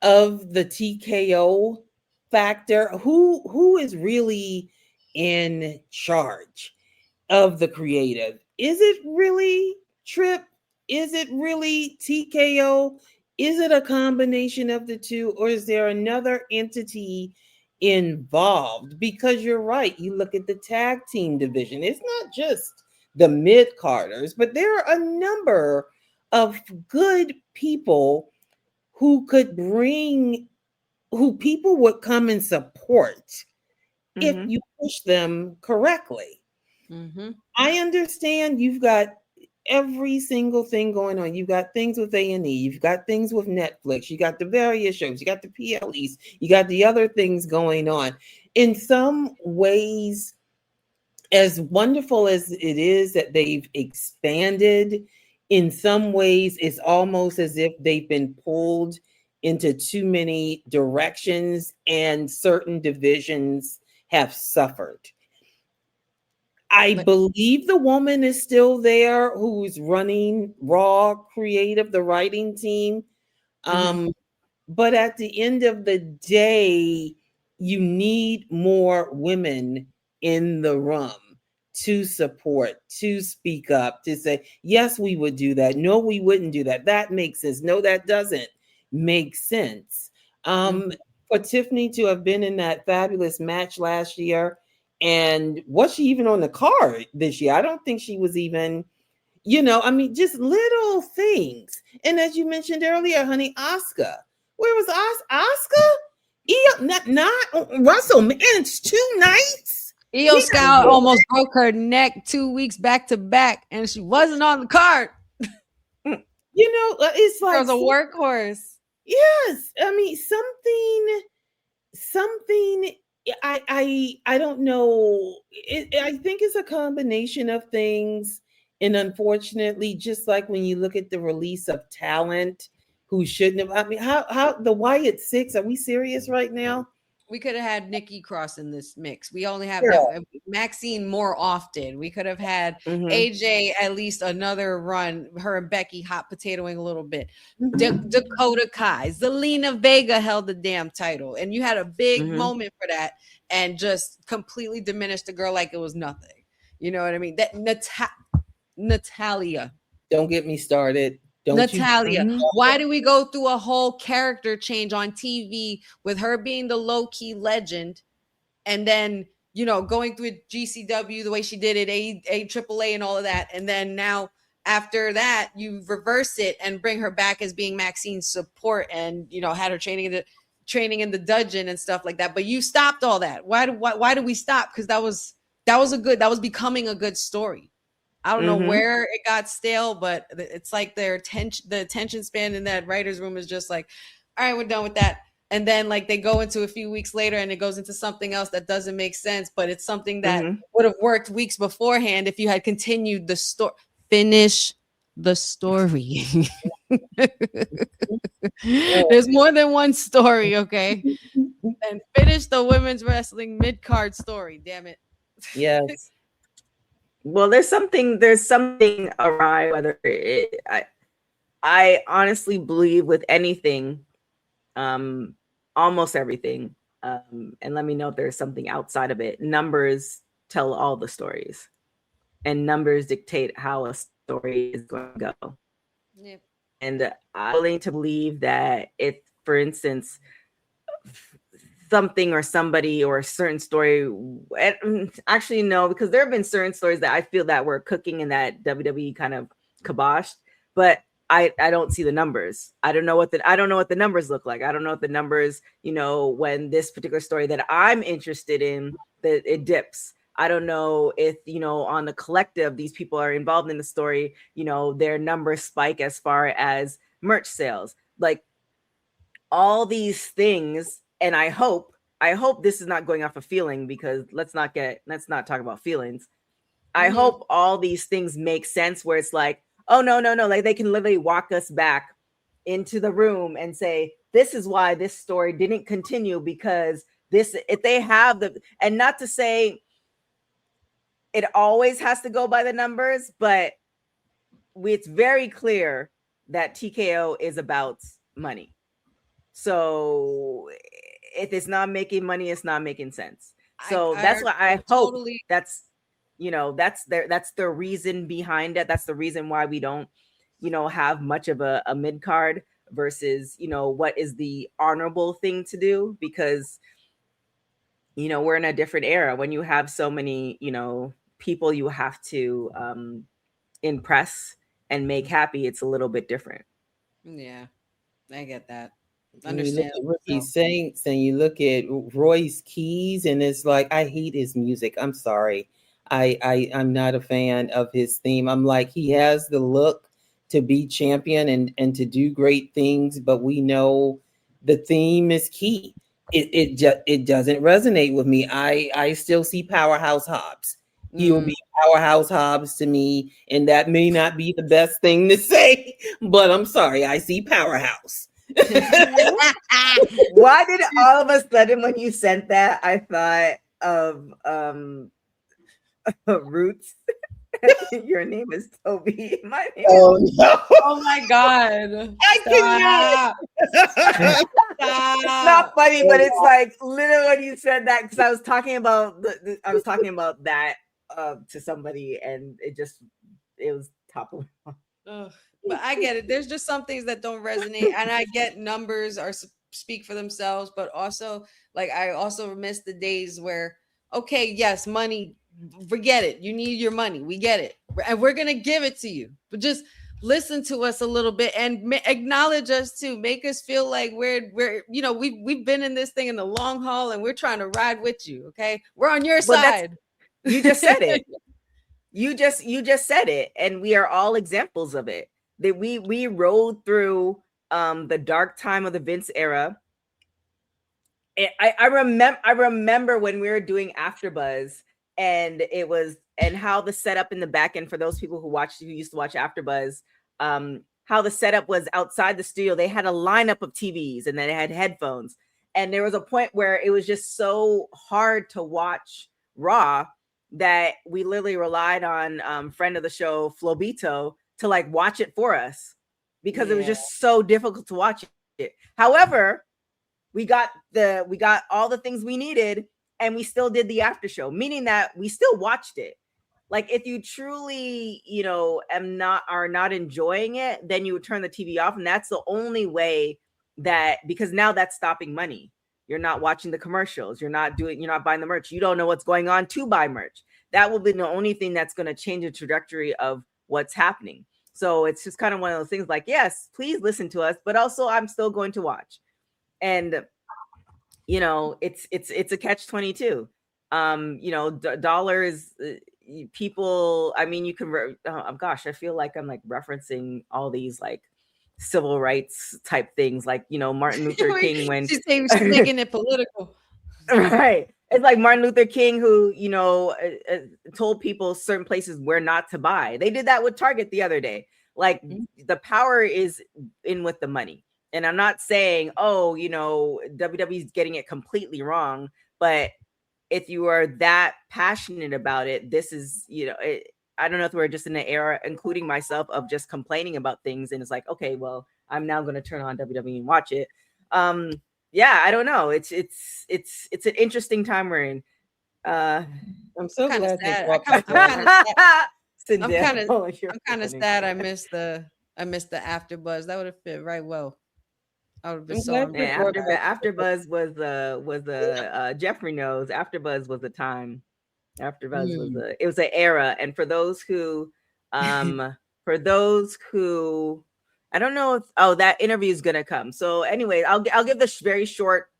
of the TKO factor. Who is really in charge of the creative? Is it really Trip? Is it really TKO? Is it a combination of the two, or is there another entity involved? Because you're right, you look at the tag team division, it's not just the mid-carders, but there are a number of good people who people would come and support if you push them correctly. I understand you've got every single thing going on. You've got things with A&E, you've got things with Netflix, you got the various shows, you got the PLEs, you got the other things going on. In some ways, as wonderful as it is that they've expanded, in some ways, it's almost as if they've been pulled into too many directions and certain divisions have suffered. I believe the woman is still there who's running Raw Creative, the writing team. But at the end of the day, you need more women in the room to support, to speak up, to say, yes, we would do that. No, we wouldn't do that. That makes sense. No, that doesn't make sense. For Tiffany to have been in that fabulous match last year, and was she even on the card this year? I don't think she was even, just little things. And as you mentioned earlier, honey, Asuka. Where was Asuka? Not WrestleMania 2 nights. Io Sky almost broke her neck 2 weeks back to back, and she wasn't on the card. It's like there was a workhorse. Yes, I mean something. I don't know. I think it's a combination of things, and unfortunately, just like when you look at the release of talent who shouldn't have. I mean, how the Wyatt Six? Are we serious right now? We could have had Nikki Cross in this mix. We only have that Maxine more often. We could have had AJ at least another run. Her and Becky hot potatoing a little bit. Dakota Kai, Zelina Vega held the damn title, and you had a big moment for that, and just completely diminished the girl like it was nothing. You know what I mean? That Natalia. Don't get me started. Natalia, why do we go through a whole character change on TV with her being the low-key legend, and then going through GCW the way she did it, AAA and all of that, and then now after that you reverse it and bring her back as being Maxine's support, and had her training in the dungeon and stuff like that. But you stopped all that. Why do we stop? Because that was becoming a good story. I don't know where it got stale, but it's like the attention span in that writer's room is just like, all right, we're done with that. And then like they go into a few weeks later and it goes into something else that doesn't make sense, but it's something that would have worked weeks beforehand if you had continued the story. Finish the story. There's more than one story, okay? And finish the women's wrestling mid-card story, damn it. Yes. Well, there's something awry. Whether I honestly believe with anything, almost everything, and let me know if there's something outside of it. Numbers tell all the stories, and numbers dictate how a story is going to go. Yep. And I'm willing to believe that if, for instance, something or somebody or a certain story, actually no, because there have been certain stories that I feel that were cooking in that WWE kind of kiboshed, but I don't see the numbers. I don't know what the numbers look like. I don't know what the numbers, when this particular story that I'm interested in, that it dips. I don't know if, on the collective, these people are involved in the story, their numbers spike as far as merch sales. Like all these things and I hope this is not going off of feeling, because let's not talk about feelings. I hope all these things make sense where it's like, oh, no. Like they can literally walk us back into the room and say, this is why this story didn't continue, because this, if they have the, and not to say it always has to go by the numbers, but it's very clear that TKO is about money. So if it's not making money, it's not making sense. So that's why I hope that's the reason behind it. That's the reason why we don't, have much of a mid-card versus, what is the honorable thing to do, because, we're in a different era when you have so many, people you have to impress and make happy. It's a little bit different. Yeah, I get that. Understand. You look at Ricky Saints and you look at Royce Keys, and it's like, I hate his music. I'm sorry. I'm not a fan of his theme. I'm like, he has the look to be champion and to do great things, but we know the theme is key. It doesn't resonate with me. I still see Powerhouse Hobbs. He'll be Powerhouse Hobbs to me, and that may not be the best thing to say, but I'm sorry, I see Powerhouse. Why did all of a sudden when you sent that, I thought of Roots? Your name is Toby. My name no. Oh my God. I Stop. It's not funny, but it's like literally when you said that, because I was talking about that to somebody, and it was top of my mind. But I get it. There's just some things that don't resonate, and I get numbers are speak for themselves, but also like I also miss the days where, okay, yes, money, forget it. You need your money. We get it, and we're gonna give it to you. But just listen to us a little bit and acknowledge us too. Make us feel like we're we've been in this thing in the long haul, and we're trying to ride with you. Okay, we're on your side. You just said it. You just said it, and we are all examples of it. That we rode through the dark time of the Vince era. I remember when we were doing AfterBuzz, and how the setup in the back end for those people who used to watch AfterBuzz, how the setup was outside the studio. They had a lineup of TVs, and then they had headphones, and there was a point where it was just so hard to watch Raw that we literally relied on friend of the show Flobito to like watch it for us, because it was just so difficult to watch it. However, we got all the things we needed, and we still did the after show, meaning that we still watched it. Like if you truly, are not enjoying it, then you would turn the TV off. And that's the only way because now that's stopping money. You're not watching the commercials. You're not buying the merch. You don't know what's going on to buy merch. That will be the only thing that's going to change the trajectory of what's happening. So it's just kind of one of those things like, yes, please listen to us, but also I'm still going to watch. And it's a catch-22. Dollars, people, I mean, you can I feel like I'm like referencing all these like civil rights type things, like Martin Luther King when she's making it political. Right. It's like Martin Luther King, who, told people certain places where not to buy. They did that with Target the other day. Like the power is in with the money. And I'm not saying, WWE's getting it completely wrong. But if you are that passionate about it, this is, I don't know if we're just in an era, including myself, of just complaining about things. And it's like, okay, well, I'm now going to turn on WWE and watch it. Yeah, I don't know. It's an interesting time we're in. I'm so glad I'm kind of sad. I missed the AfterBuzz. That would have fit right well. I would have been so. AfterBuzz was Jeffrey knows. AfterBuzz was a time. AfterBuzz was an era, and for those who I don't know if that interview is gonna come. So anyway, I'll give this very short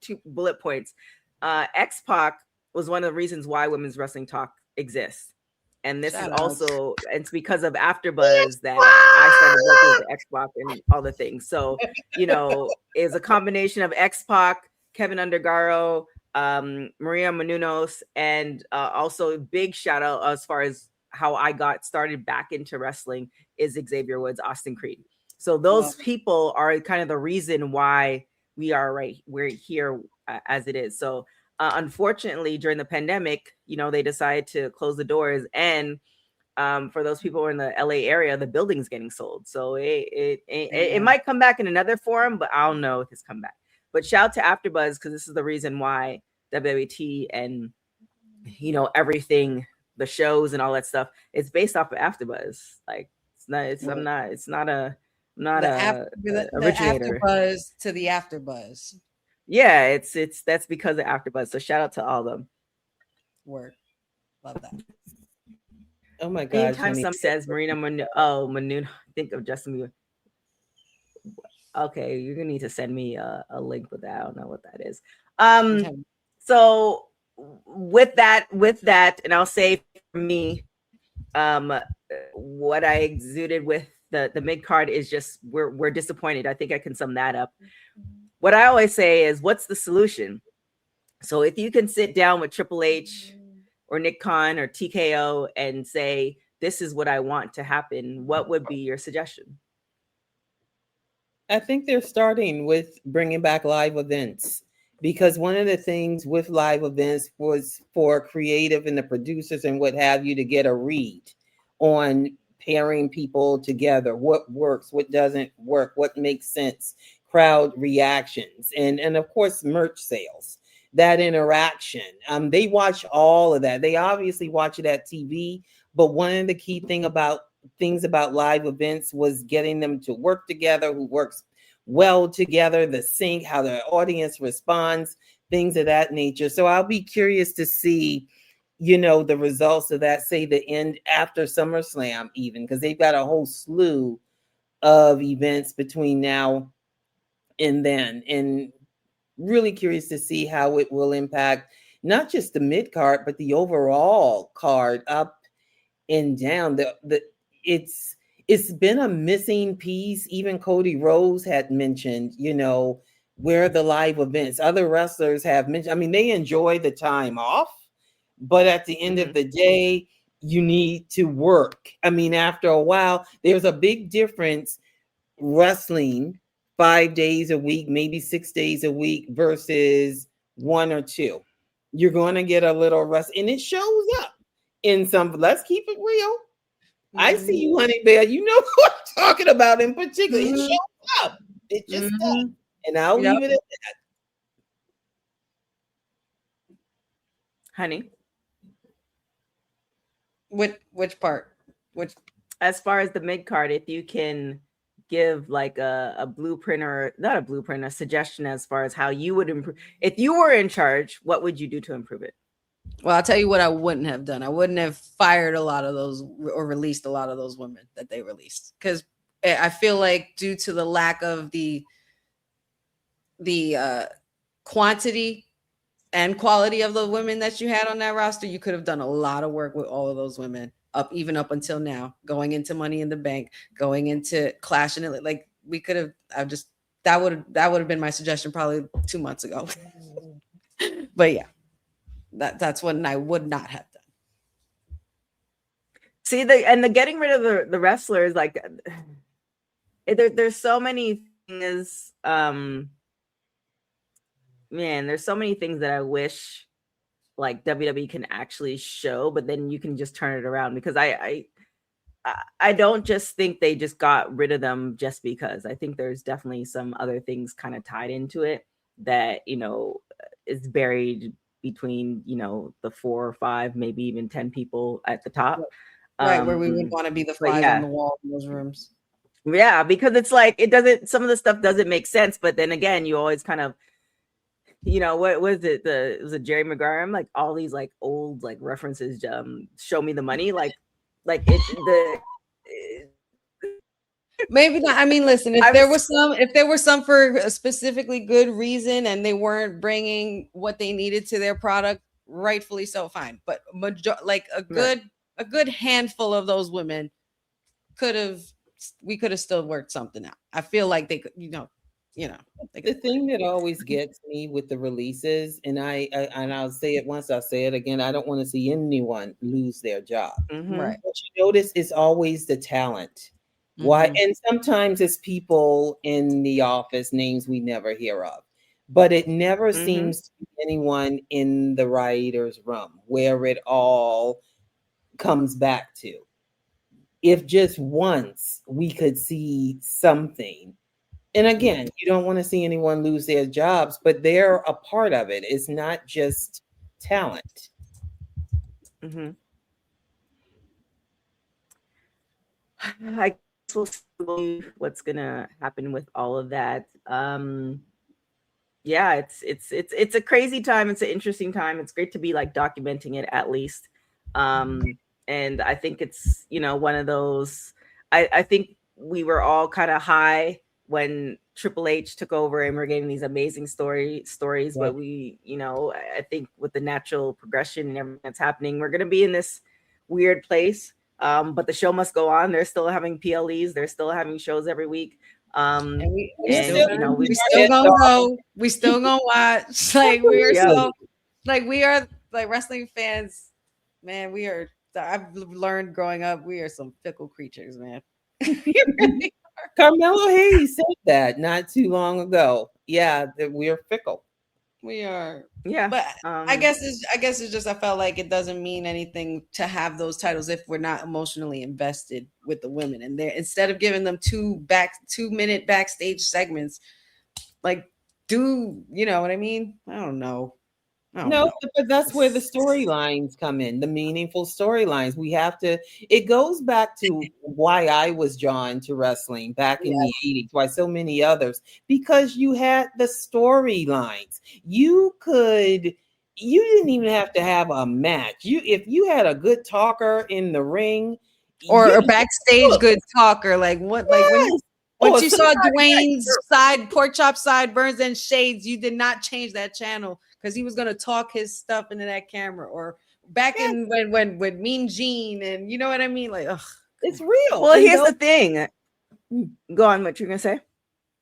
2 bullet points. X-Pac was one of the reasons why Women's Wrestling Talk exists. And this is also, it's because of AfterBuzz that I started working with X-Pac and all the things. So, it's a combination of X-Pac Kevin Undergaro, Maria Menounos, and also big shout out as far as how I got started back into wrestling is Xavier Woods, Austin Creed. So those people are kind of the reason why we're here as it is. So unfortunately, during the pandemic, they decided to close the doors, and for those people who are in the LA area, the building's getting sold. So it might come back in another form, but I don't know if it's come back. But shout out to AfterBuzz, because this is the reason why WWT and everything, the shows and all that stuff, it's based off of AfterBuzz. Like it's not a originator. AfterBuzz to the AfterBuzz. Yeah, it's that's because of AfterBuzz. So shout out to all of them. Word, love that. Oh my God! Anytime someone says Marina Menounos, think of Justin Bieber. Okay, you're gonna need to send me a link with that. I don't know what that is. So with that, and I'll say for me, what I exuded with the mid card is just we're disappointed. I think I can sum that up. What I always say is, what's the solution? So if you can sit down with Triple H or Nick Khan or TKO and say, this is what I want to happen, what would be your suggestion? I think they're starting with bringing back live events, because one of the things with live events was for creative and the producers and what have you to get a read on pairing people together, what works, what doesn't work, what makes sense, crowd reactions, and of course merch sales. That interaction, they watch all of that. They obviously watch it at TV, but one of the key things about live events was getting them to work together, who works well together, the sync, how the audience responds, things of that nature. So I'll be curious to see, the results of that, say the end after SummerSlam, even, because they've got a whole slew of events between now and then, and really curious to see how it will impact not just the mid card, but the overall card up and down. It's been a missing piece. Even Cody Rhodes had mentioned, where the live events. Other wrestlers have mentioned. I mean, they enjoy the time off, but at the end of the day, you need to work. I mean, after a while, there's a big difference wrestling 5 days a week, maybe 6 days a week versus 1 or 2. You're going to get a little rest, and it shows up in some. Let's keep it real. I see you, honey bear. You know what I'm talking about in particular. It shows up. It just does. And I'll leave it at that. Honey, which part? As far as the mid card, if you can give like a blueprint, or not a blueprint, a suggestion as far as how you would improve. If you were in charge, what would you do to improve it? Well, I'll tell you what I wouldn't have done. I wouldn't have fired a lot of those or released a lot of those women that they released, because I feel like due to the lack of the quantity and quality of the women that you had on that roster, you could have done a lot of work with all of those women up until now, going into Money in the Bank, going into Clash, and like we could have. That would have been my suggestion probably 2 months ago. But yeah, that's what I would not have done. See, the getting rid of the wrestlers, like there's so many things. Man, there's so many things that I wish like WWE can actually show, but then you can just turn it around, because I don't just think they just got rid of them just because. I think there's definitely some other things kind of tied into it that, is buried between, the 4 or 5, maybe even 10 people at the top. Right, where we would want to be the flies on the wall in those rooms. Yeah, because it's like, some of the stuff doesn't make sense, but then again, you always kind of, what was it? Was it Jerry Maguire? I'm like, all these like old like references, show me the money, like it's maybe not. I mean, listen, if there was some for a specifically good reason and they weren't bringing what they needed to their product, rightfully so, fine. But a good handful of those women we could have still worked something out. I feel like they could, you know. The thing that always gets me with the releases, and I'll say it once, I'll say it again. I don't want to see anyone lose their job. Right. What you notice is always the talent. Why? And sometimes it's people in the office, names we never hear of, but it never seems to be anyone in the writer's room where it all comes back to. If just once we could see something. And again, you don't want to see anyone lose their jobs, but they're a part of it. It's not just talent. I guess we'll see what's gonna happen with all of that. Yeah, it's a crazy time. It's an interesting time. It's great to be like documenting it at least. And I think it's, you know, one of those. I think we were all kind of high when Triple H took over and we're getting these amazing stories, but we, you know, I think with the natural progression and everything that's happening, we're going to be in this weird place. But the show must go on. They're still having PLEs. They're still having shows every week. And we still gonna go. We still gonna watch. Like we are so, like we are like wrestling fans, man. We are. I've learned growing up, we are some fickle creatures, man. Carmelo Hayes said that not too long ago. Yeah, that we're fickle. We are. Yeah. But I guess it's just I felt like it doesn't mean anything to have those titles if we're not emotionally invested with the women. And there, instead of giving them 2-minute backstage segments, like do you know what I mean? I don't know. No, but that's where the storylines come in, the meaningful storylines. We have to, it goes back to why I was drawn to wrestling back in the 80s, why so many others, because you had the storylines. You didn't even have to have a match. If you had a good talker in the ring or a backstage good talker, like what, like once you saw Dwayne's pork chop sideburns and shades, you did not change that channel because he was going to talk his stuff into that camera. Or back in when Mean Gene, and you know what I mean? Like, ugh, it's real. Well, here's the thing. Go on, what you're going to say?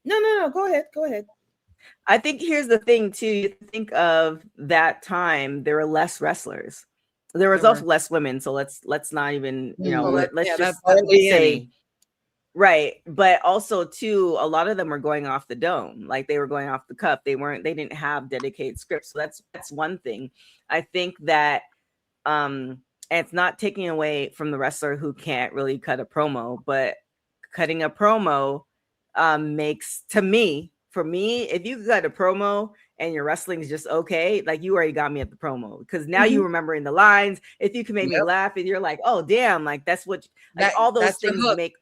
No. Go ahead. I think here's the thing too. You think of that time, there were less wrestlers. There was also less women. So let's not even, you know, let's just say. Right. But also too, a lot of them were going off the dome, like they were going off the cuff. They didn't have dedicated scripts. So that's one thing. I think that and it's not taking away from the wrestler who can't really cut a promo, but cutting a promo makes, for me, if you cut a promo and your wrestling is just okay, like you already got me at the promo, because now you remembering the lines. If you can make me laugh and you're like, oh damn, like that's what, like all those things make.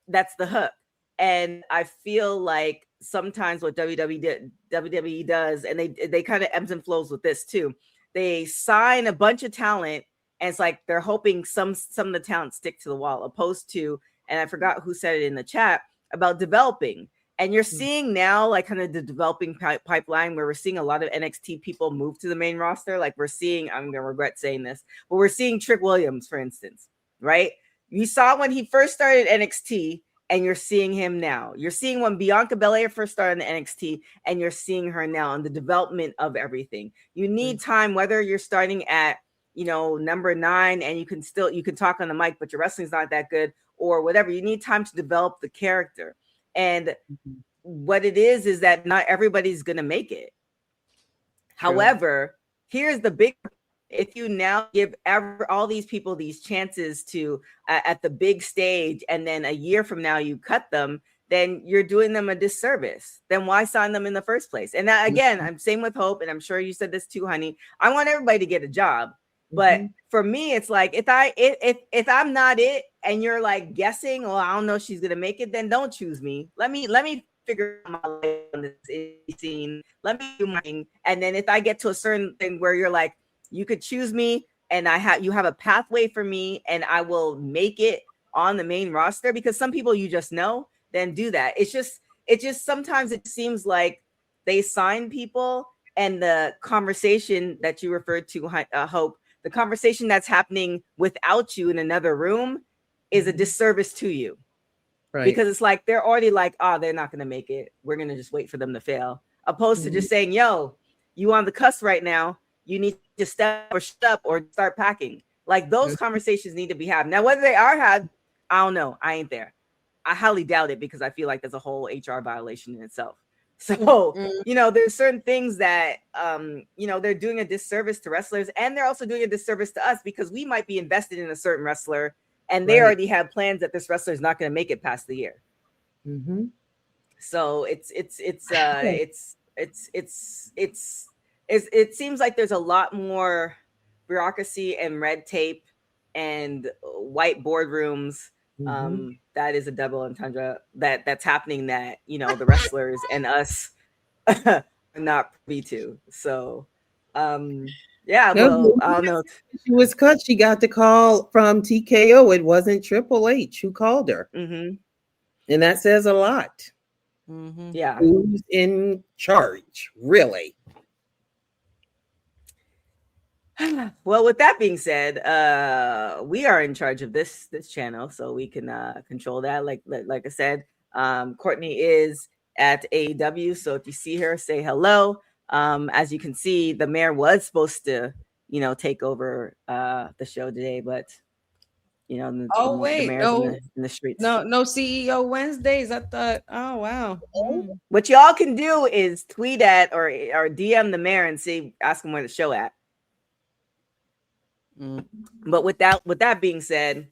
That's the hook. And I feel like sometimes what WWE does, and they kind of ebbs and flows with this too. They sign a bunch of talent, and it's like they're hoping some of the talent stick to the wall, opposed to, and I forgot who said it in the chat about developing. And you're seeing now like kind of the developing pipeline where we're seeing a lot of NXT people move to the main roster. Like we're seeing, I'm going to regret saying this, but we're seeing Trick Williams, for instance, right? You saw when he first started NXT, and you're seeing him now. You're seeing when Bianca Belair first started in NXT, and you're seeing her now in the development of everything. You need time, whether you're starting at, you know, number 9 and you can talk on the mic, but your wrestling's not that good or whatever. You need time to develop the character. And what it is that not everybody's going to make it. True. However, here's the big, if you now give all these people these chances to at the big stage, and then a year from now you cut them, then you're doing them a disservice. Then why sign them in the first place? And that, again, I'm same with Hope, and I'm sure you said this too, honey. I want everybody to get a job, but for me, it's like if I'm not it, and you're like guessing, oh, I don't know if she's gonna make it, then don't choose me. Let me figure out my life on this scene. Let me do my thing, and then if I get to a certain thing where you're like, you could choose me, and you have a pathway for me, and I will make it on the main roster, because some people you just know, then do that. It just sometimes it seems like they sign people, and the conversation that you referred to, Hope, the conversation that's happening without you in another room is a disservice to you. Right. Because it's like they're already like, oh, they're not going to make it. We're going to just wait for them to fail. Opposed to just saying, yo, you on the cusp right now. You need to step up or start packing. Like those conversations need to be had. Now, whether they are had, I don't know. I ain't there. I highly doubt it because I feel like there's a whole HR violation in itself. So, there's certain things that, they're doing a disservice to wrestlers, and they're also doing a disservice to us because we might be invested in a certain wrestler and they already have plans that this wrestler is not going to make it past the year. Mm-hmm. So it seems like there's a lot more bureaucracy and red tape and white boardrooms. That is a double entendre that's happening that the wrestlers and us are not privy to. So I don't know. She was cut. She got the call from TKO. It wasn't Triple H who called her, and that says a lot. Yeah, who's in charge, really? Well, with that being said, we are in charge of this channel, so we can control that. Like I said, Courtney is at AEW, so if you see her, say hello. As you can see, the mayor was supposed to, take over the show today, but the mayor's in the streets. No CEO Wednesdays. I thought, oh wow. What y'all can do is tweet at or DM the mayor and ask him where the show at. But with that being said,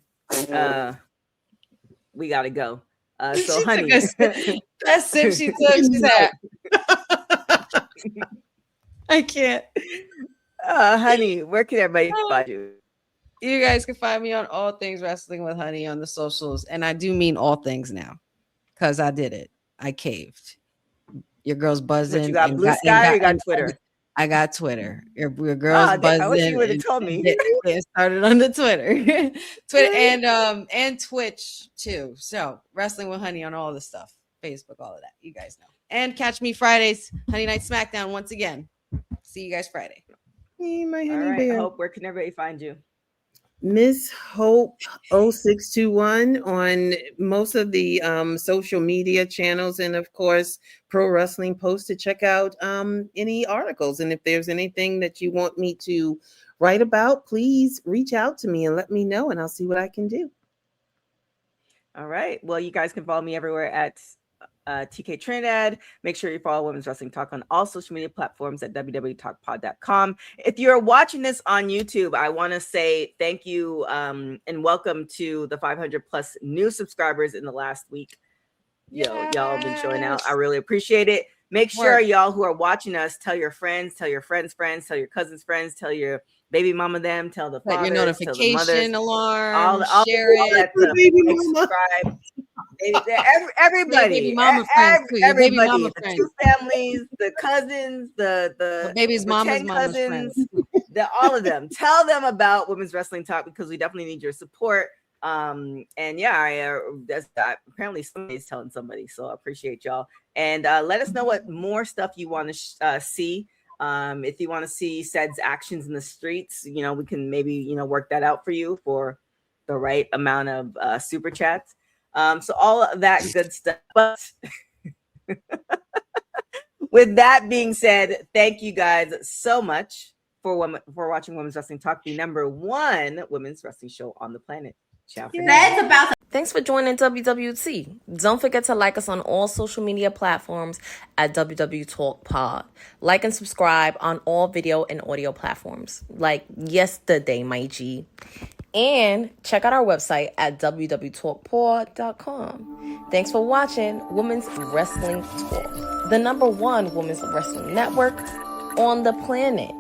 we gotta go. So honey, that sip she took, she's at. I can't. Honey, where can everybody find you? You guys can find me on All Things Wrestling with Honey on the socials, and I do mean all things now, because I did it. I caved. Your girl's buzzing. But you got Blue Sky or you got Twitter? I got Twitter. Your girl's buzzing. I wish you would have told me. It started on the Twitter, and Twitch too. So Wrestling with Honey on all the stuff, Facebook, all of that. You guys know. And catch me Fridays, Honey Night SmackDown once again. See you guys Friday. Hey, my honey all right, bear. Hope, where can everybody find you? Miss Hope 0621 on most of the social media channels, and of course Pro Wrestling Post to check out any articles. And if there's anything that you want me to write about, please reach out to me and let me know, and I'll see what I can do. All right. Well, you guys can follow me everywhere at TK Trinidad. Make sure you follow Women's Wrestling Talk on all social media platforms at www.talkpod.com. If you're watching this on YouTube, I want to say thank you and welcome to the 500 plus new subscribers in the last week. Y'all have been showing out. I really appreciate it. Make sure y'all who are watching us, tell your friends, tell your friends' friends, tell your cousins' friends, tell your baby mama them, tell the fathers, your notification tell the mothers, alarm, all share it. Subscribe. Everybody, baby mama friends too. Everybody, baby mama the friends. two families, the cousins, the baby's mama's cousins, friends. all of them. Tell them about Women's Wrestling Talk because we definitely need your support. And apparently somebody's telling somebody, so I appreciate y'all. And let us know what more stuff you want to see. If you want to see Ced's actions in the streets, we can maybe work that out for you for the right amount of super chats. So all of that good stuff. But with that being said, thank you guys so much for watching Women's Wrestling Talk, the #1 women's wrestling show on the planet. Ciao for now. Thanks for joining WWT. Don't forget to like us on all social media platforms at WW Talk Pod. Like and subscribe on all video and audio platforms like yesterday, my G. And check out our website at www.talkpod.com. Thanks for watching Women's Wrestling Talk, the #1 women's wrestling network on the planet.